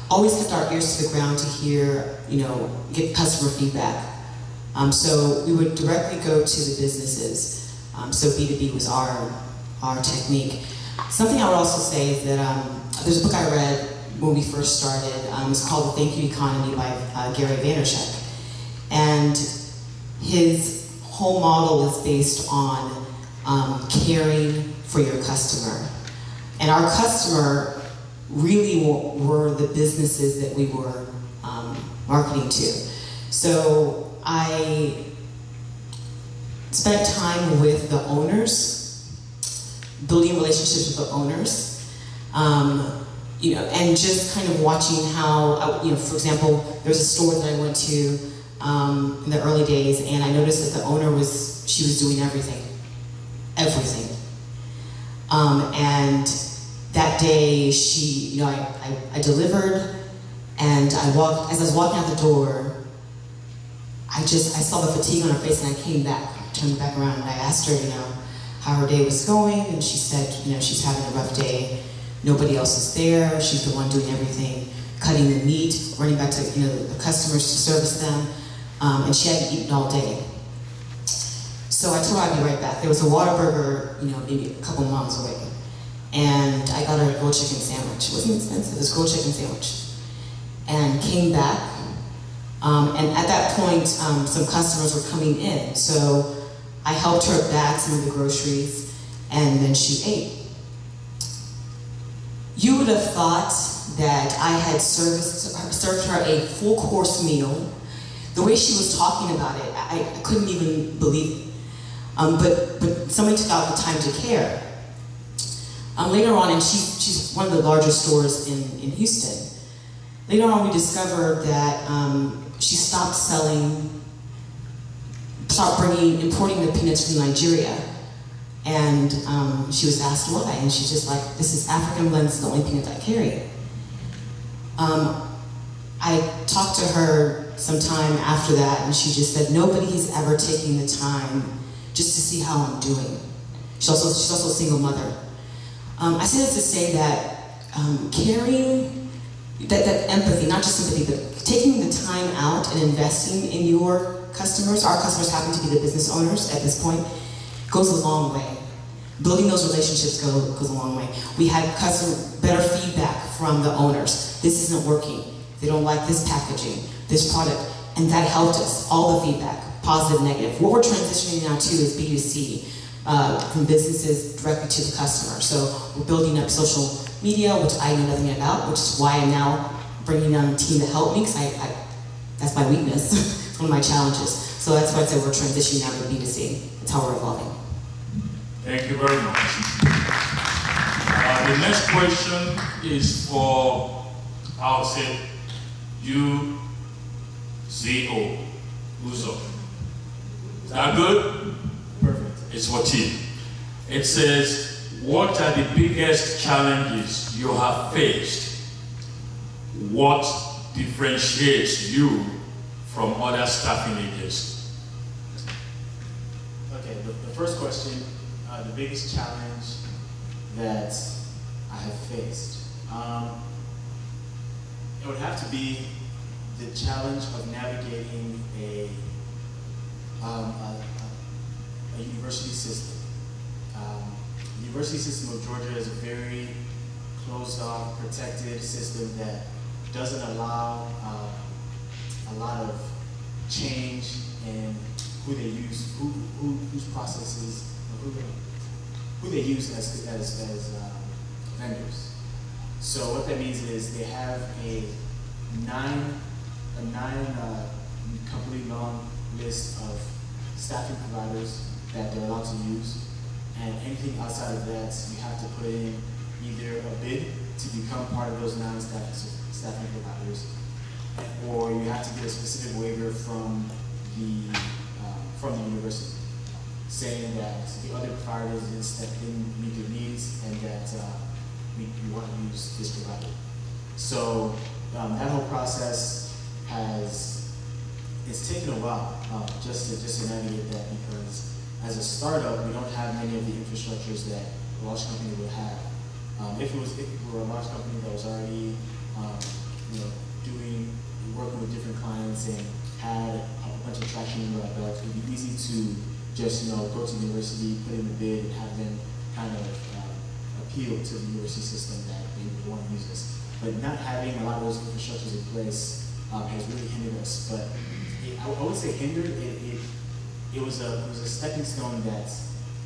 Always kept our ears to the ground to hear, get customer feedback. So we would directly go to the businesses. So B2B was our technique. Something I would also say is that there's a book I read when we first started. It's called The Thank You Economy by Gary Vaynerchuk. And his whole model is based on caring for your customer. And our customer really were the businesses that we were marketing to. So I spent time with the owners, building relationships with the owners, and just kind of watching how, for example, there's a store that I went to in the early days, and I noticed that the owner she was doing everything. And that day, I delivered, and as I was walking out the door, I saw the fatigue on her face, and I came back, turned back around, and I asked her, how her day was going, and she said, she's having a rough day. Nobody else is there. She's the one doing everything, cutting the meat, running back to the customers to service them, and she hadn't eaten all day. So I told her I'd be right back. There was a Whataburger, maybe a couple miles away, and I got her a grilled chicken sandwich. It wasn't expensive. It was a grilled chicken sandwich, and came back. And at that point, some customers were coming in, so I helped her bag some of the groceries, and then she ate. You would have thought that I had served her a full course meal. The way she was talking about it, I couldn't even believe it. But somebody took out the time to care. Later on, and she's one of the largest stores in Houston. Later on, we discovered that she stopped importing the peanuts from Nigeria. And she was asked why, and she's just like, this is African blends, the only peanuts I carry. I talked to her sometime after that, and she just said, nobody has ever taken the time just to see how I'm doing. She's also a single mother. I say this to say that caring, that empathy, not just sympathy, but taking the time out and investing in your customers, our customers happen to be the business owners at this point, goes a long way. Building those relationships goes a long way. We had better feedback from the owners. This isn't working. They don't like this packaging, this product, and that helped us. All the feedback, positive, negative. What we're transitioning now to is B2C, from businesses directly to the customer. So we're building up social media, which I know nothing about, which is why I'm now bringing on a team to help me, because that's my weakness. It's one of my challenges. So that's why I said we're transitioning now to B2C. That's how we're evolving. Thank you very much. The next question is for, I'll say, you, Uzo. Is that good? Perfect. It's for T. It says, what are the biggest challenges you have faced? What differentiates you from other staffing agencies? Okay, the first question, the biggest challenge that I have faced. It would have to be the challenge of navigating a university system. The university system of Georgia is a very closed-off, protected system that doesn't allow a lot of change in who they use, whose processes, who they use as vendors. So what that means is they have a nine completely long list of staffing providers that they're allowed to use, and anything outside of that, you have to put in either a bid to become part of those staffing providers, or you have to get a specific waiver from the university, saying that the other providers didn't meet their needs and that we want to use this provider. So that whole process it's taken a while just to navigate that, because as a startup, we don't have many of the infrastructures that a large company would have. If we were a large company that was already working with different clients and had a bunch of traction under our belt, it would be easy to just go to the university, put in a bid, and have them kind of appeal to the university system that they would want to use us. But not having a lot of those infrastructures in place has really hindered us. But I would say hindered. It was a stepping stone that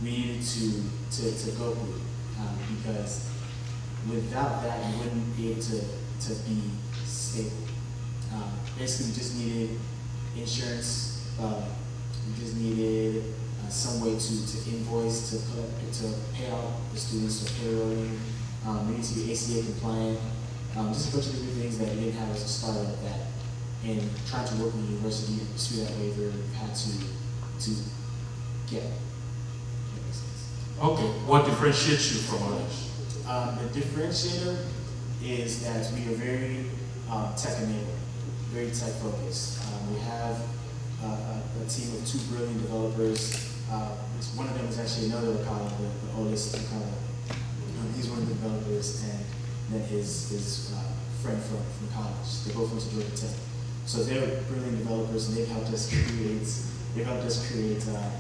we needed to go through, because without that, we wouldn't be able to be stable. Basically, we just needed insurance. We just needed some way to invoice, to pay out the students, to payrolling. We need to be ACA compliant. Just a bunch of different things that we didn't have as a startup that, in trying to work with the university and pursue that waiver, we had to get. Okay, what differentiates you from others? The differentiator is that we are very tech-enabled, very tech-focused. We have a team of 2 brilliant developers. One of them is actually another Okada, the oldest Okada. He's one of the developers, and then his friend from college. They both went to Georgia Tech. So they're brilliant developers, and they've helped us create a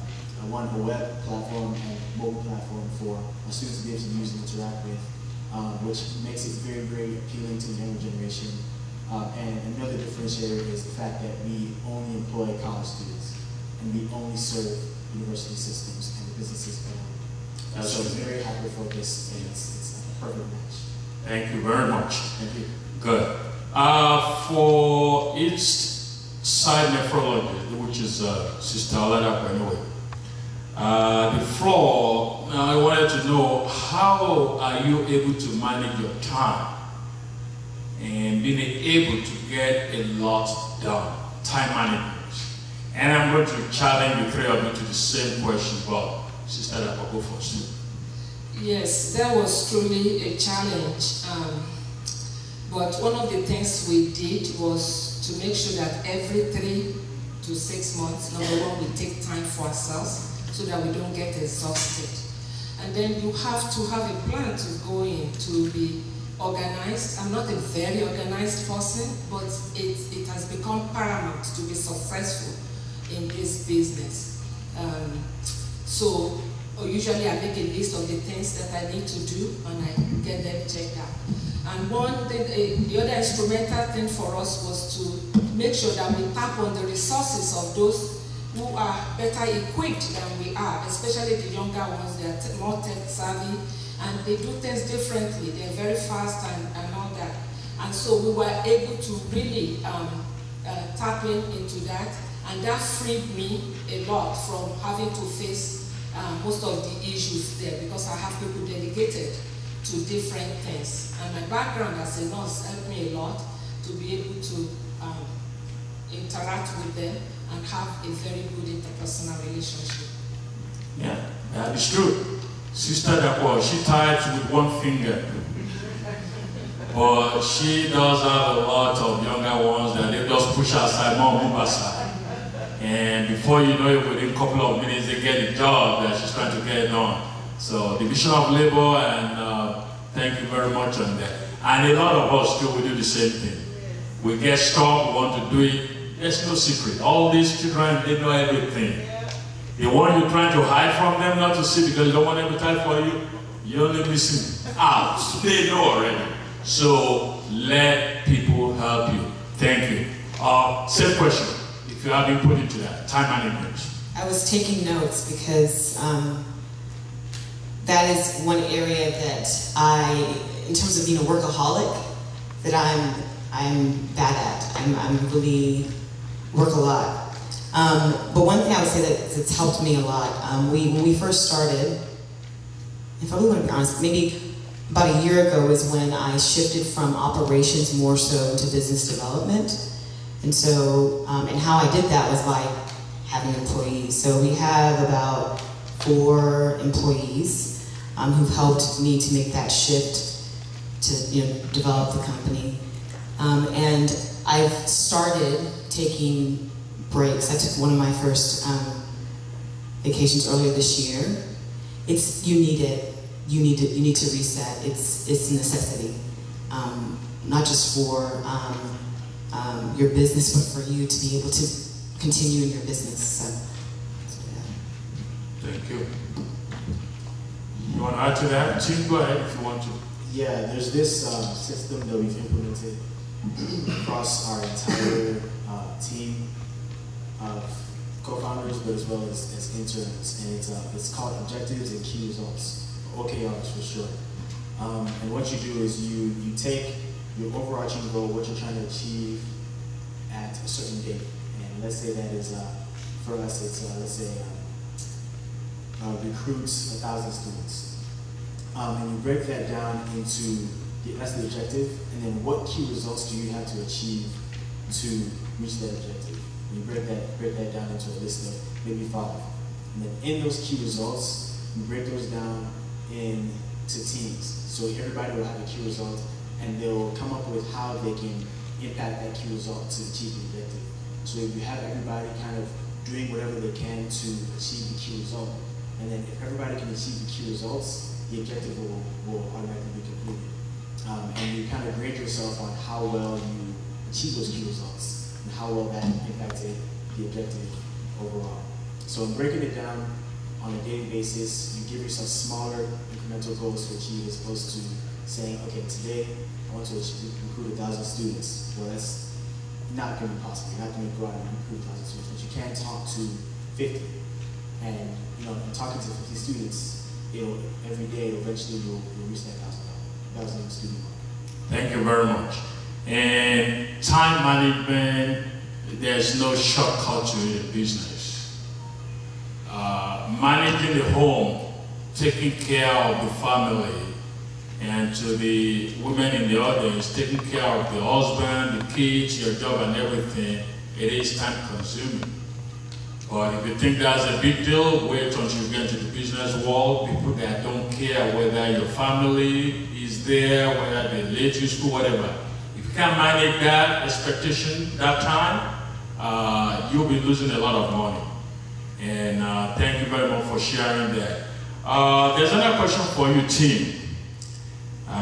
web platform and mobile platform for our students to be able to use and interact with, which makes it very, very appealing to the younger generation. And another differentiator is the fact that we only employ college students, and we only serve university systems and businesses around. So it's very hyper-focused, and it's a perfect match. Thank you very much. Thank you. Good. For each side nephrologist, which is Sister Oladapo anyway, the floor, now I wanted to know, how are you able to manage your time and being able to get a lot done, time management? And I'm going to challenge the 3 of you to the same question, but Sister Oladapo, go first. Yes, that was truly a challenge. But one of the things we did was to make sure that every 3 to 6 months, number one, we take time for ourselves so that we don't get exhausted. And then you have to have a plan to go in, to be organized. I'm not a very organized person, but it has become paramount to be successful in this business. So usually I make a list of the things that I need to do, and I get them checked out. And one thing, the other instrumental thing for us was to make sure that we tap on the resources of those who are better equipped than we are, especially the younger ones. They are more tech savvy, and they do things differently. They're very fast and all that. And so we were able to really tap into that, and that freed me a lot from having to face most of the issues there, because I have people dedicated to different things. And my background as a nurse helped me a lot to be able to interact with them and have a very good interpersonal relationship. Yeah, that is true. Sister Dapo, she types with one finger. But she does have a lot of younger ones that they just push aside, move aside. And before you know it, within a couple of minutes, they get the job that she's trying to get done. So, division of labor, and thank you very much on that. And a lot of us too, we do the same thing. We get stuck, we want to do it. There's no secret. All these children, they know everything. The one you're trying to hide from them, not to see because you don't want them to type for you, you're only missing out. They know already. So let people help you. Thank you. Same question, if you have input into that, time management. I was taking notes because that is one area that in terms of being a workaholic, that I'm bad at. I'm really work a lot. But one thing I would say that's helped me a lot, when we first started, if I really want to be honest, maybe about a year ago is when I shifted from operations more so into business development. And so, and how I did that was by having employees. So we have about 4 employees who've helped me to make that shift to develop the company. And I've started taking breaks. I took one of my first vacations earlier this year. You need it. You need to reset. It's a necessity, not just for your business, but for you to be able to continue in your business. So, yeah. Thank you. You want to add to that? Tim, go ahead if you want to. Yeah, there's this system that we've implemented across our entire team of co-founders, but as well as interns, and it's called Objectives and Key Results, OKRs for short. And what you do is you take your overarching goal, what you're trying to achieve at a certain date, and let's say that is for us, it's let's say recruits 1,000 students. And you break that down into, that's the objective, and then what key results do you have to achieve to reach that objective? And you break that down into a list of maybe 5. And then in those key results, you break those down into teams. So everybody will have a key result, and they'll come up with how they can impact that key result to achieve the objective. So if you have everybody kind of doing whatever they can to achieve the key result, and then if everybody can achieve the key results, the objective will automatically be completed. And you kind of grade yourself on how well you achieve those key results and how well that impacted the objective overall. So in breaking it down on a daily basis, you give yourself smaller incremental goals to achieve as opposed to saying, okay, today I want to recruit 1,000 students. Well, that's not going to be possible. You're not going to go out and recruit 1,000 students, but you can talk to 50. And talking to 50 students, every day, eventually you'll reach that 1,000 student mark. Thank you very much. And time management, there's no shortcut to the business. Managing the home, taking care of the family, and to the women in the audience, taking care of the husband, the kids, your job and everything, it is time consuming. But if you think that's a big deal, wait until you get into the business world. People that don't care whether your family is there, whether they let you school, whatever. If you can't manage that expectation, that time, you'll be losing a lot of money. And thank you very much for sharing that. There's another question for you, Tim.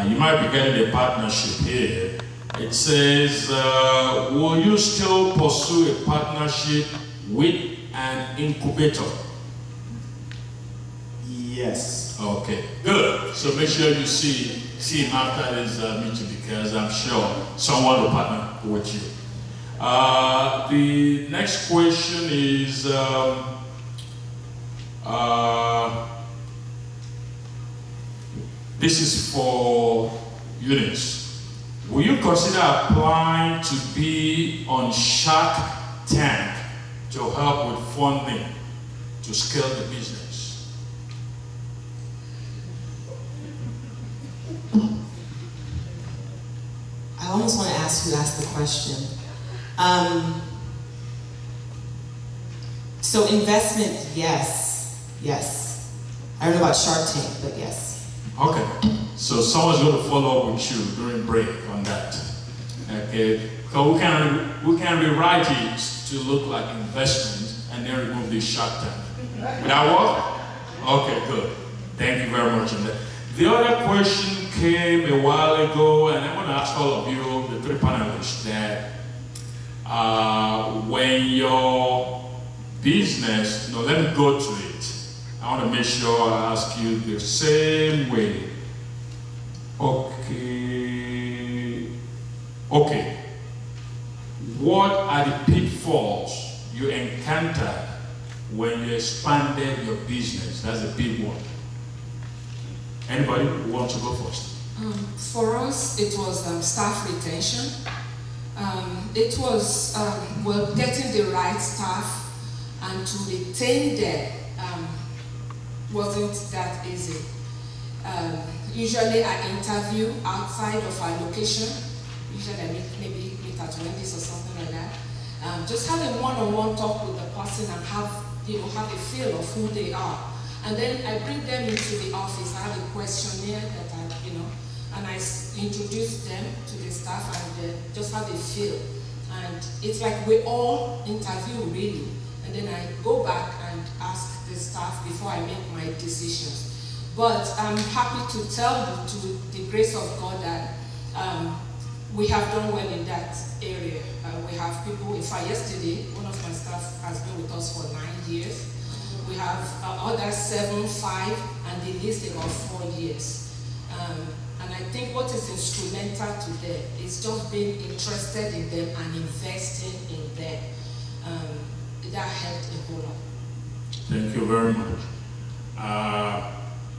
You might be getting a partnership here. It says, will you still pursue a partnership with an incubator? Yes. Okay, good. So make sure you see him after this meeting, because I'm sure someone will partner with you. The next question is, this is for Eunice. Will you consider applying to be on Shark Tank to help with funding to scale the business? I almost want to ask who asked the question. So investment, yes. I don't know about Shark Tank, but yes. Okay, so someone's going to follow up with you during break on that. Okay, so we can rewrite it to look like investment and then remove the Shark Tank. Will that work? Okay, good. Thank you very much on that. The other question came a while ago, and I want to ask all of you, the 3 panelists, that when your business, let me go to it. I want to make sure I ask you the same way. Okay. What are the pitfalls you encountered when you expanded your business? That's a big one. Anybody who wants to go first? For us, it was staff retention. It was well, getting the right staff, and to retain them wasn't that easy. Usually I interview outside of our location. Usually I maybe meet at Wendy's or something like that. Just have a one-on-one talk with the person and have a feel of who they are. And then I bring them into the office. I have a questionnaire that and I introduce them to the staff and just have a feel. And it's like we all interview really. And then I go back and ask the staff before I make my decisions. But I'm happy to tell you, to the grace of God, that we have done well in that area. We have people, in fact yesterday, one of my staff has been with us for 9 years. We have others 7, 5, and the least about 4 years. And I think what is instrumental to them is just being interested in them and investing in them. That helped a whole lot. Thank you very much.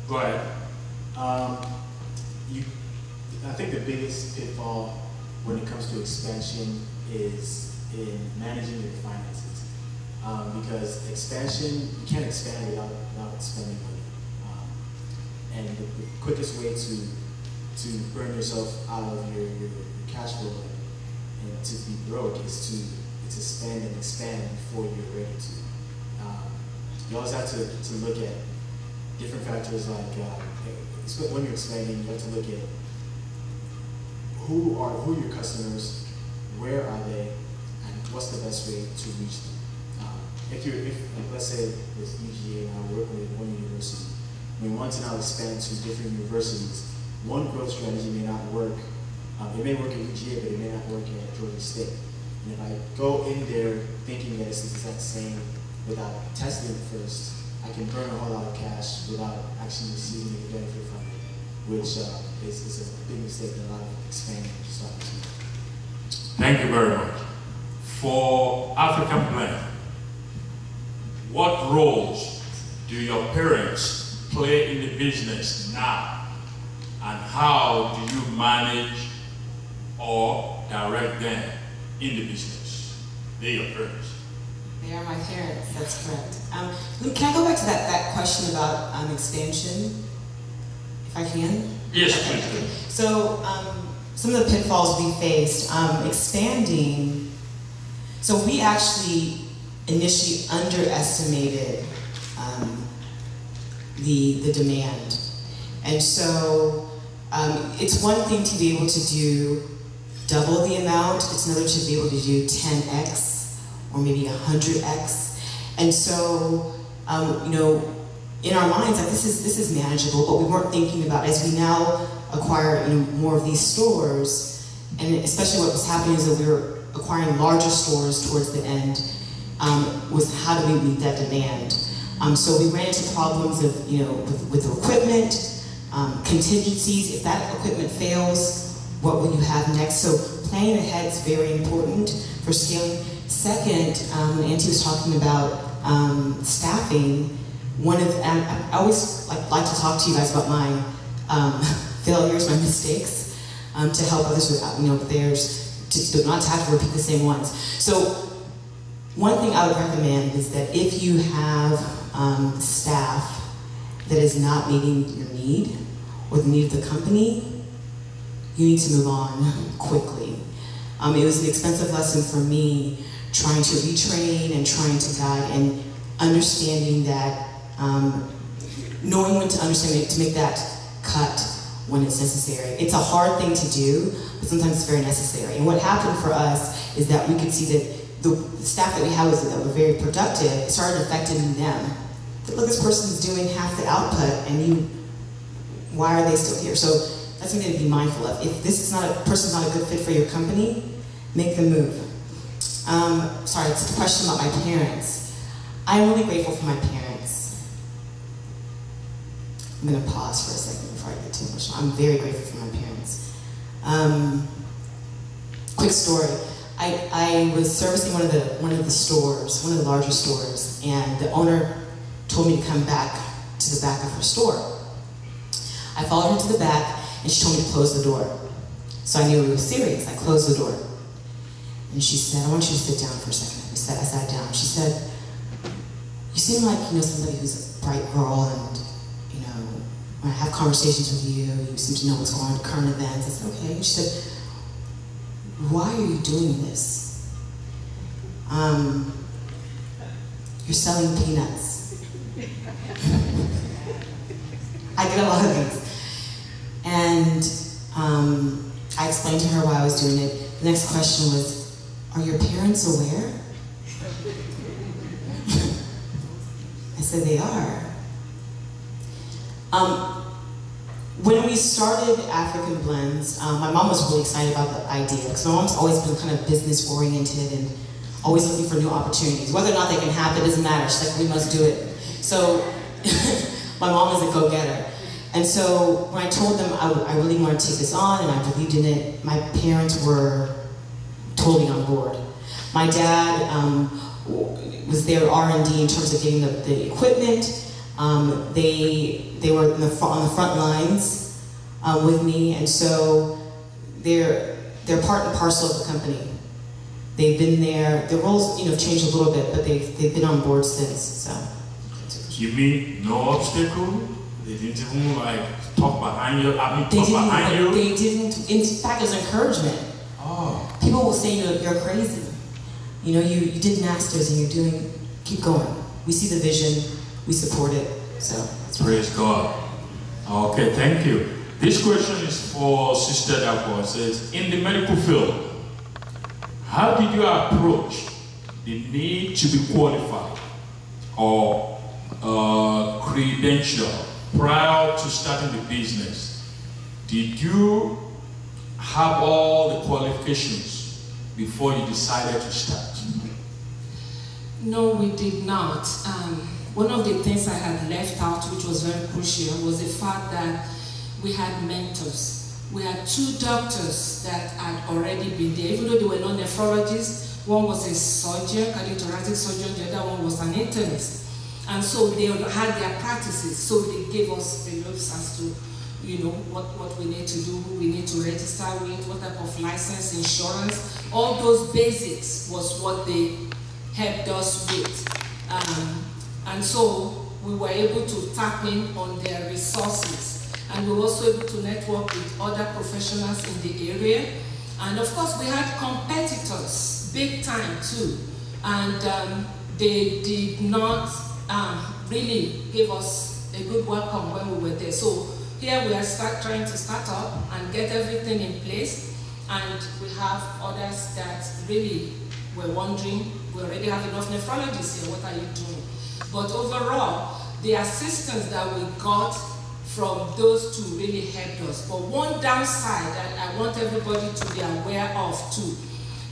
Go ahead. I think the biggest pitfall when it comes to expansion is in managing your finances. Because expansion, you can't expand without spending money. And the quickest way to burn yourself out of your cash flow and to be broke is to spend and expand before you're ready to. You always have to look at different factors like when you're expanding, you have to look at who are your customers, where are they, and what's the best way to reach them. If let's say with UGA now we're working with one university, we want to now expand to different universities. One growth strategy may not work. It may work at UGA, but it may not work at Georgia State. And if I go in there thinking that it's the exact same without testing it first, I can burn a whole lot of cash without actually receiving any benefit from it, which is a big mistake that a lot of expanding startups make. Thank you very much. For African Blend, what roles do your parents play in the business now? And how do you manage or direct them in the business? They're your parents. They are my parents, that's correct. Can I go back to that question about expansion, if I can? Yes, please do. So some of the pitfalls we faced, expanding, so we actually initially underestimated the demand. And so it's one thing to be able to do double the amount, it's another to be able to do 10x or maybe 100x. And so, in our minds, like this is manageable, but we weren't thinking about as we now acquire more of these stores, and especially what was happening is that we were acquiring larger stores towards the end, was how do we meet that demand? So we ran into problems of, with equipment, contingencies. If that equipment fails, what will you have next? So planning ahead is very important for scaling. Second, when Auntie was talking about staffing, I always like to talk to you guys about my failures, my mistakes, to help others with theirs, not to have to repeat the same ones. So one thing I would recommend is that if you have staff that is not meeting your need or the need of the company, you need to move on quickly. It was an expensive lesson for me trying to retrain and trying to guide and understanding that, knowing when to understand it, to make that cut when it's necessary. It's a hard thing to do, but sometimes it's very necessary. And what happened for us is that we could see that the staff that we had that were very productive, it started affecting them. Look, this person's doing half the output, and why are they still here? So that's something to be mindful of. If this is person's not a good fit for your company, make the move. Sorry, it's a question about my parents. I'm really grateful for my parents. I'm gonna pause for a second before I get too emotional. I'm very grateful for my parents. Quick story. I was servicing one of the stores, one of the larger stores, and the owner told me to come back to the back of her store. I followed her to the back, and she told me to close the door. So I knew it was serious. I closed the door. And she said, I want you to sit down for a second. I sat down. She said, you seem like somebody who's a bright girl, and when I have conversations with you, you seem to know what's going on, current events. I said, okay. And she said, why are you doing this? You're selling peanuts. I get a lot of these. And I explained to her why I was doing it. The next question was, are your parents aware? I said, they are. When we started African Blends, my mom was really excited about the idea, because my mom's always been kind of business oriented and always looking for new opportunities. Whether or not they can happen doesn't matter. She's like, we must do it. So my mom is a go-getter. And so when I told them I really wanted to take this on and I believed in it, my parents were totally on board. My dad was there R&D in terms of getting the equipment. They were on the front lines with me, and so they're part and parcel of the company. They've been there. Their roles, changed a little bit, but they've been on board since. So. You mean no obstacle? They didn't even talk behind you. They didn't. In fact, it was encouragement. Oh. People will say you're crazy. You did masters and keep going. We see the vision, we support it. So praise God. Okay, thank you. This question is for Sister Nwankwo. It says, in the medical field, how did you approach the need to be qualified or credential prior to starting the business? Did you have all the qualifications before you decided to start? No, we did not. One of the things I had left out, which was very crucial, was the fact that we had mentors. We had 2 doctors that had already been there, even though they were not nephrologists. One was a surgeon, cardiothoracic surgeon, the other one was an internist. And so they had their practices, so they gave us the notes as to what we need to do, who we need to register with, what type of license, insurance. All those basics was what they helped us with. And so we were able to tap in on their resources. And we were also able to network with other professionals in the area. And of course, we had competitors, big time too. And they did not really give us a good welcome when we were there. So here we are trying to start up and get everything in place. And we have others that really were wondering, we already have enough nephrologists here, what are you doing? But overall, the assistance that we got from those 2 really helped us. But one downside that I want everybody to be aware of too,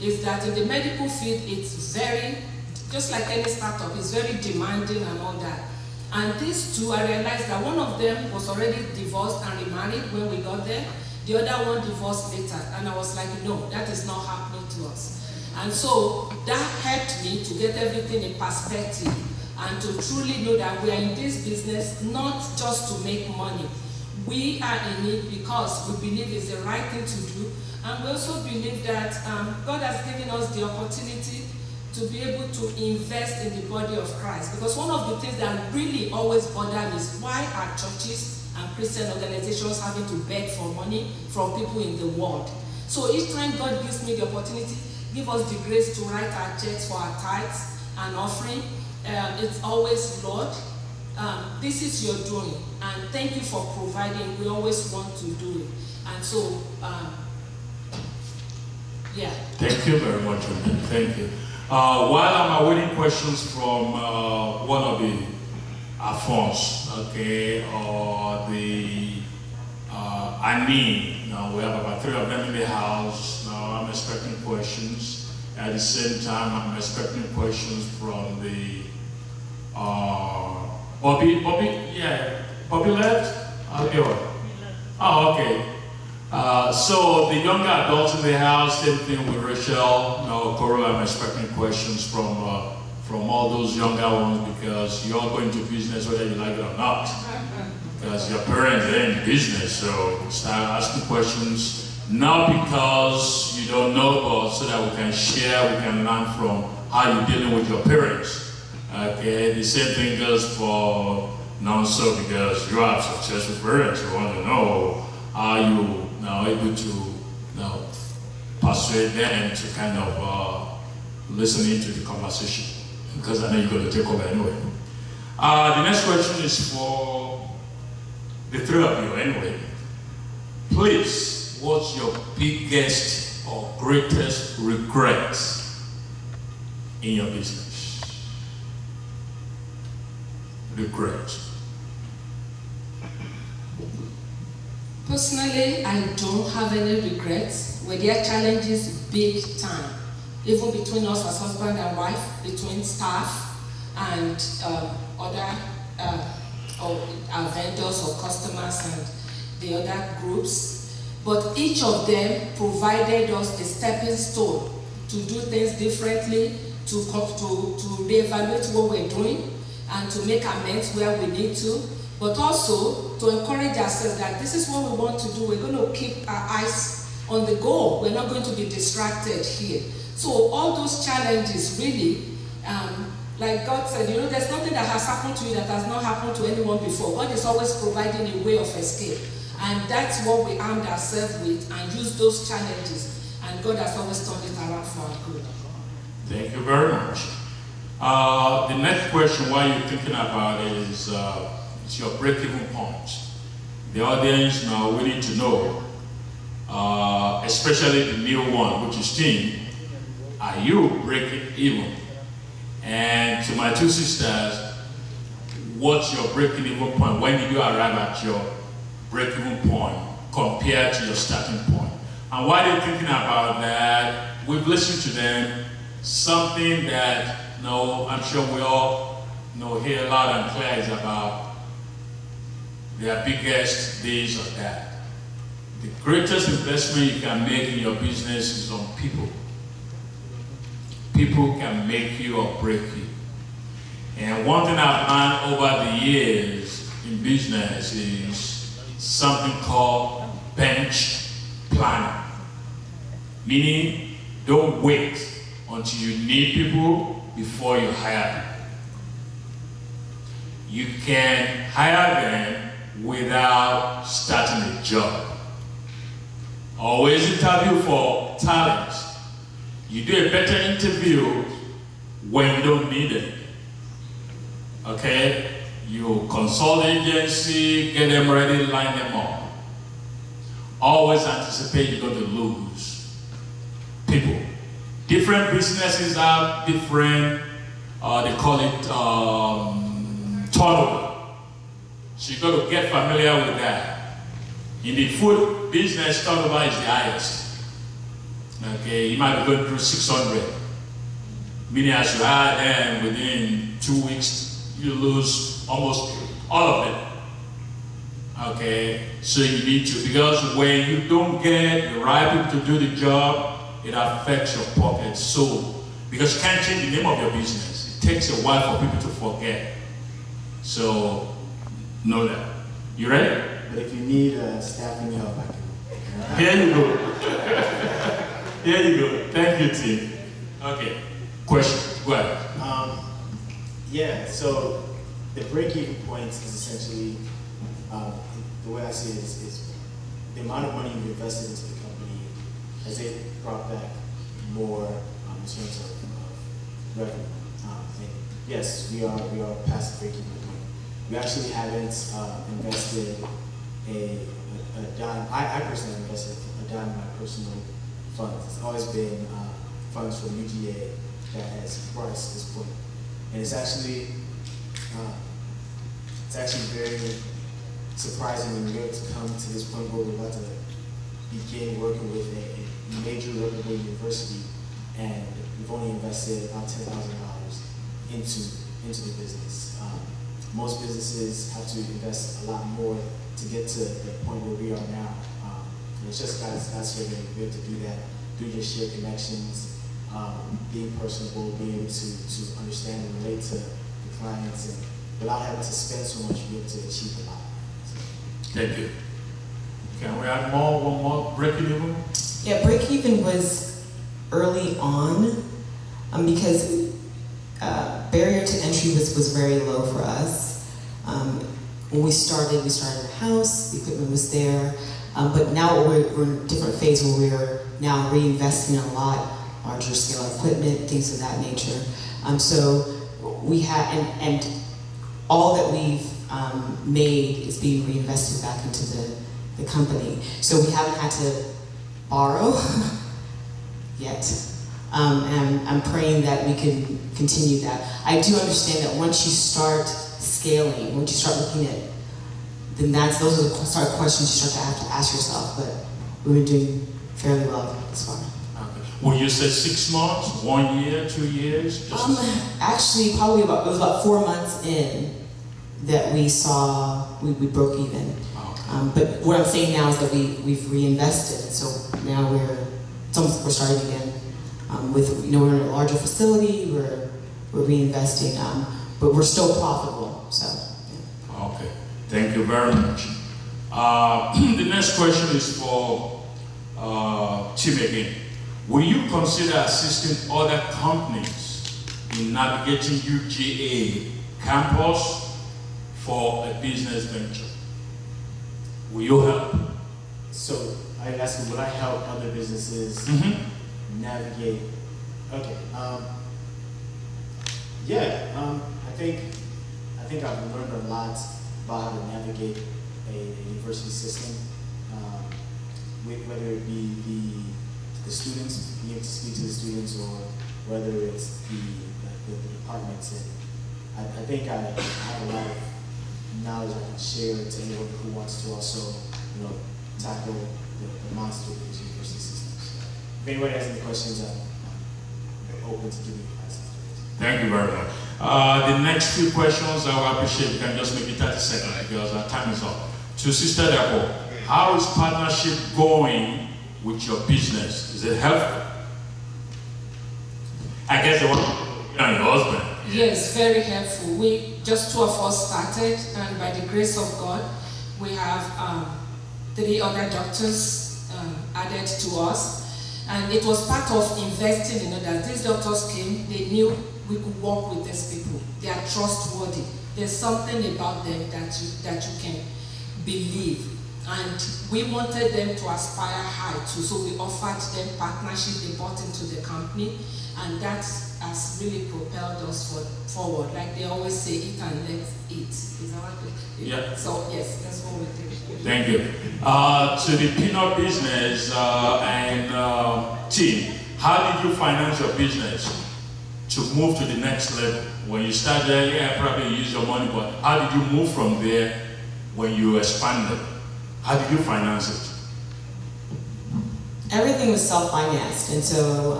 is that in the medical field, it's very, just like any startup, it's very demanding and all that. And these 2, I realized that one of them was already divorced and remarried when we got there. The other one divorced later. And I was like, no, that is not happening to us. And so that helped me to get everything in perspective and to truly know that we are in this business not just to make money. We are in it because we believe it's the right thing to do, and we also believe that God has given us the opportunity to be able to invest in the body of Christ. Because one of the things that really always bother me is why are churches and Christian organizations having to beg for money from people in the world? So each time God gives me the opportunity, give us the grace to write our checks for our tithes and offering, it's always, Lord, this is your doing, and thank you for providing. We always want to do it. And so, yeah. Thank you very much, thank you. While I'm awaiting questions from one of the Afons, okay, or the Ani, now we have about 3 of them in the house. Now I'm expecting questions. At the same time, I'm expecting questions from the Bobby left? Oh, okay. So the younger adults in the house, same thing with Rachel. Now, Coro, I'm expecting questions from all those younger ones, because you're going to business whether you like it or not. because your parents are in business, so start asking questions, not because you don't know, but so that we can share, we can learn from how you're dealing with your parents. Okay, the same thing goes for non-so, because you have successful parents. You want to know how you now able to persuade them to kind of listen into the conversation, because I know you're going to take over anyway. The next question is for the three of you anyway. Please, what's your biggest or greatest regret in your business? Regret. Personally, I don't have any regrets. Were there challenges big time, even between us as husband and wife, between staff and other our vendors or customers and the other groups. But each of them provided us a stepping stone to do things differently, to reevaluate what we're doing, and to make amends where we need to, but also to encourage ourselves that this is what we want to do. We're going to keep our eyes on the goal. We're not going to be distracted here. So all those challenges really, like God said, there's nothing that has happened to you that has not happened to anyone before. God is always providing a way of escape. And that's what we armed ourselves with and used those challenges. And God has always turned it around for our good. Thank you very much. The next question, while you're thinking about it, is it's your break-even point. The audience now we need to know, especially the new one, which is team, are you breaking even? And to my two sisters, what's your break-even point? When did you arrive at your break-even point compared to your starting point? And while they're thinking about that, we've listened to them, something that I'm sure we all hear loud and clear is about their biggest days of that. The greatest investment you can make in your business is on people. People can make you or break you. And one thing I've learned over the years in business is something called bench planning. Meaning, don't wait until you need people before you hire them. You can hire them without starting a job. Always interview for talent. You do a better interview when you don't need it. Okay? You consult the agency, get them ready, line them up. Always anticipate you're going to lose people. Different businesses have different, they call it turnover. So you got to get familiar with that. In the food business, turnover is the highest. Okay, you might be going through 600. Meaning as you hire them, within 2 weeks, you lose almost all of them. Okay, so you need to, because when you don't get the right people to do the job, it affects your pocket. So, because you can't change the name of your business. It takes a while for people to forget. So, know that. You ready? But if you need staffing help, I can. Here you go. Here you go. Thank you, team. Okay. Question. Go ahead. Yeah, so the break-even point is essentially, the way I see it is the amount of money you invested into the company, has it brought back more in terms of revenue? And yes, we are past the break-even point. We actually haven't invested a dime. I personally invested a dime in my personal funds. It's always been funds from UGA that has brought us to this point. And it's actually very surprising when we're able to come to this point where we're about to begin working with a major reputable university, and we've only invested about $10,000 into the business. Most businesses have to invest a lot more to get to the point where we are now. And it's just God's given to be able to do that through your shared connections, being personable, being able to understand and relate to the clients, and without having to spend so much, you're able to achieve a lot. So Thank you. Can we add more? One more? Breaking even? Yeah, break even was early on because barrier to entry was very low for us. When we started in a house, the equipment was there, but now we're in a different phase where we're now reinvesting in a lot larger scale equipment, things of that nature. So we have, and all that we've made is being reinvested back into the company. So we haven't had to borrow yet. And I'm praying that we can continue that. I do understand that once you start scaling, once you start looking at, then those are the sort of questions you start to have to ask yourself. But we've been doing fairly well this far. Okay. Will you say 6 months, 1 year, 2 years? Actually, probably it was about 4 months in that we saw we broke even. Okay. But what I'm saying now is that we've reinvested, so now we're starting again. With we're in a larger facility, we're reinvesting, but we're still profitable. So. Yeah. Okay, thank you very much. The next question is for Tim again. Will you consider assisting other companies in navigating UGA campus for a business venture? Will you help? So I asked him, would I help other businesses navigate? Okay. I think I've learned a lot about how to navigate a university system, whether it be the students, being able to speak to the students, or whether it's the departments. And I think I have a lot of knowledge I can share to anyone who wants to also, tackle the monster of these university systems. If anybody has any questions, I'm open to giving advice after this. Thank you very much. The next few questions I will appreciate. We can just make it 30 seconds because our time is up. To Sister Dabo, how is partnership going with your business? Is it helpful? I guess the one and your husband. Yes, very helpful. Just 2 of us started, and by the grace of God, we have 3 other doctors added to us. And it was part of investing in others. These doctors came, they knew we could work with these people. They are trustworthy. There's something about them that you can believe. And we wanted them to aspire high too, so we offered them partnership. They bought into the company, and that has really propelled us forward. Like they always say, eat and let's eat. Is that what Yeah. So yes, that's what we did. Thank you. To the peanut business and team, how did you finance your business to move to the next level? When you started, probably you used your money, but how did you move from there when you expanded? How did you finance it? Everything was self-financed, and so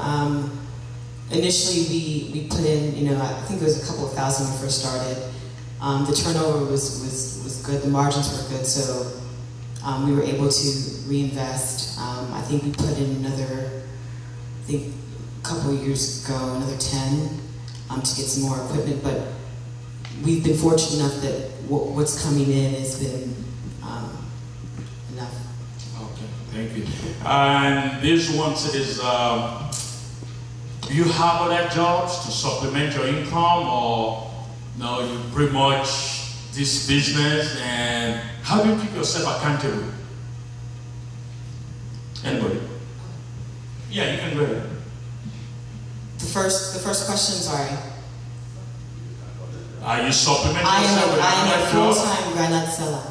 initially we put in, I think it was a couple of thousand when we first started. The turnover was good, the margins were good, so we were able to reinvest. I think we put in another, a couple of years ago, another 10 to get some more equipment, but we've been fortunate enough that what's coming in has been enough. Okay, thank you. And this one says, do you have other jobs to supplement your income, or no, you pretty much this business, and how do you keep yourself accountable? Anybody? Yeah, you can go ahead. The first question, sorry. Are you supplementing I yourself with am a another job? full-time granite seller.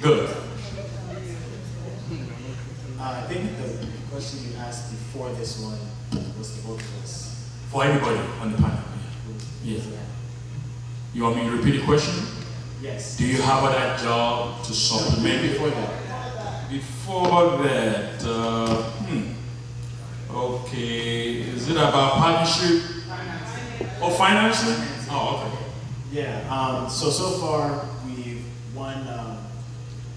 Good. I think the question you asked before this one was the both of us. For anybody on the panel. Yeah. You want me to repeat the question? Yes. Do you have other job to supplement? Before that. Before that, okay, is it about partnership or financing? Oh, okay. Yeah, so far we've won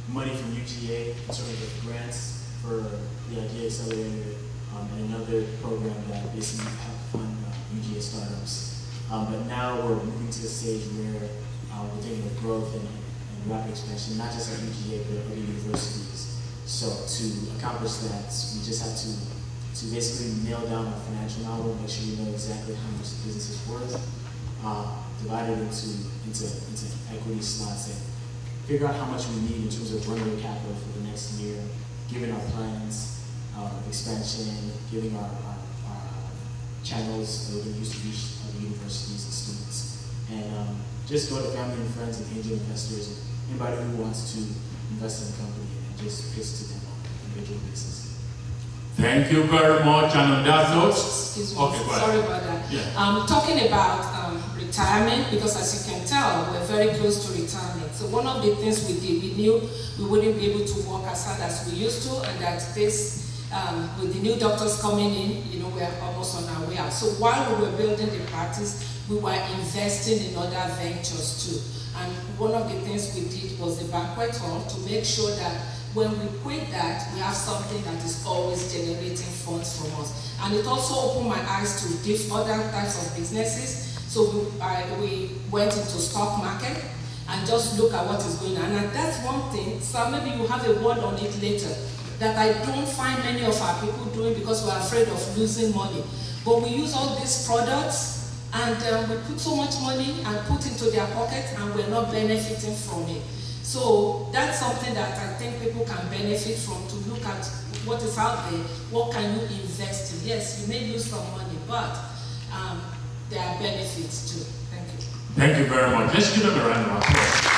money from UGA in terms of grants for the Adiele Accelerator and another program that basically helped fund UGA startups. But now we're moving to a stage where we're thinking of growth and rapid expansion, not just at UGA, but at other universities. So to accomplish that, we just have to basically nail down our financial model, make sure we know exactly how much the business is worth, divide it into equity slots, and figure out how much we need in terms of runway capital for the next year, given our plans, expansion, giving our channels that we use to reach other universities and students. And just go to family and friends and angel investors and anybody who wants to invest in the company and just pitch to them on an individual basis. Thank you very much. And on that note, excuse me, okay, go ahead. sorry about that. Yeah. Talking about retirement, because as you can tell, we're very close to retirement. So one of the things we did, we knew we wouldn't be able to work as hard as we used to, and that this, with the new doctors coming in, you know, we're almost on our way out. So while we were building the practice, we were investing in other ventures too. And one of the things we did was the banquet hall to make sure that when we quit that, we have something that is always generating funds from us. And it also opened my eyes to other types of businesses. So we went into stock market and just look at what is going on. And that's one thing, so maybe you have a word on it later, that I don't find many of our people doing because we're afraid of losing money. But we use all these products and we put so much money and put into their pocket and we're not benefiting from it. So that's something that I think people can benefit from, to look at what is out there, what can you invest in. Yes, you may lose some money, but there are benefits too. Thank you. Thank you very much. Let's give them a round of applause.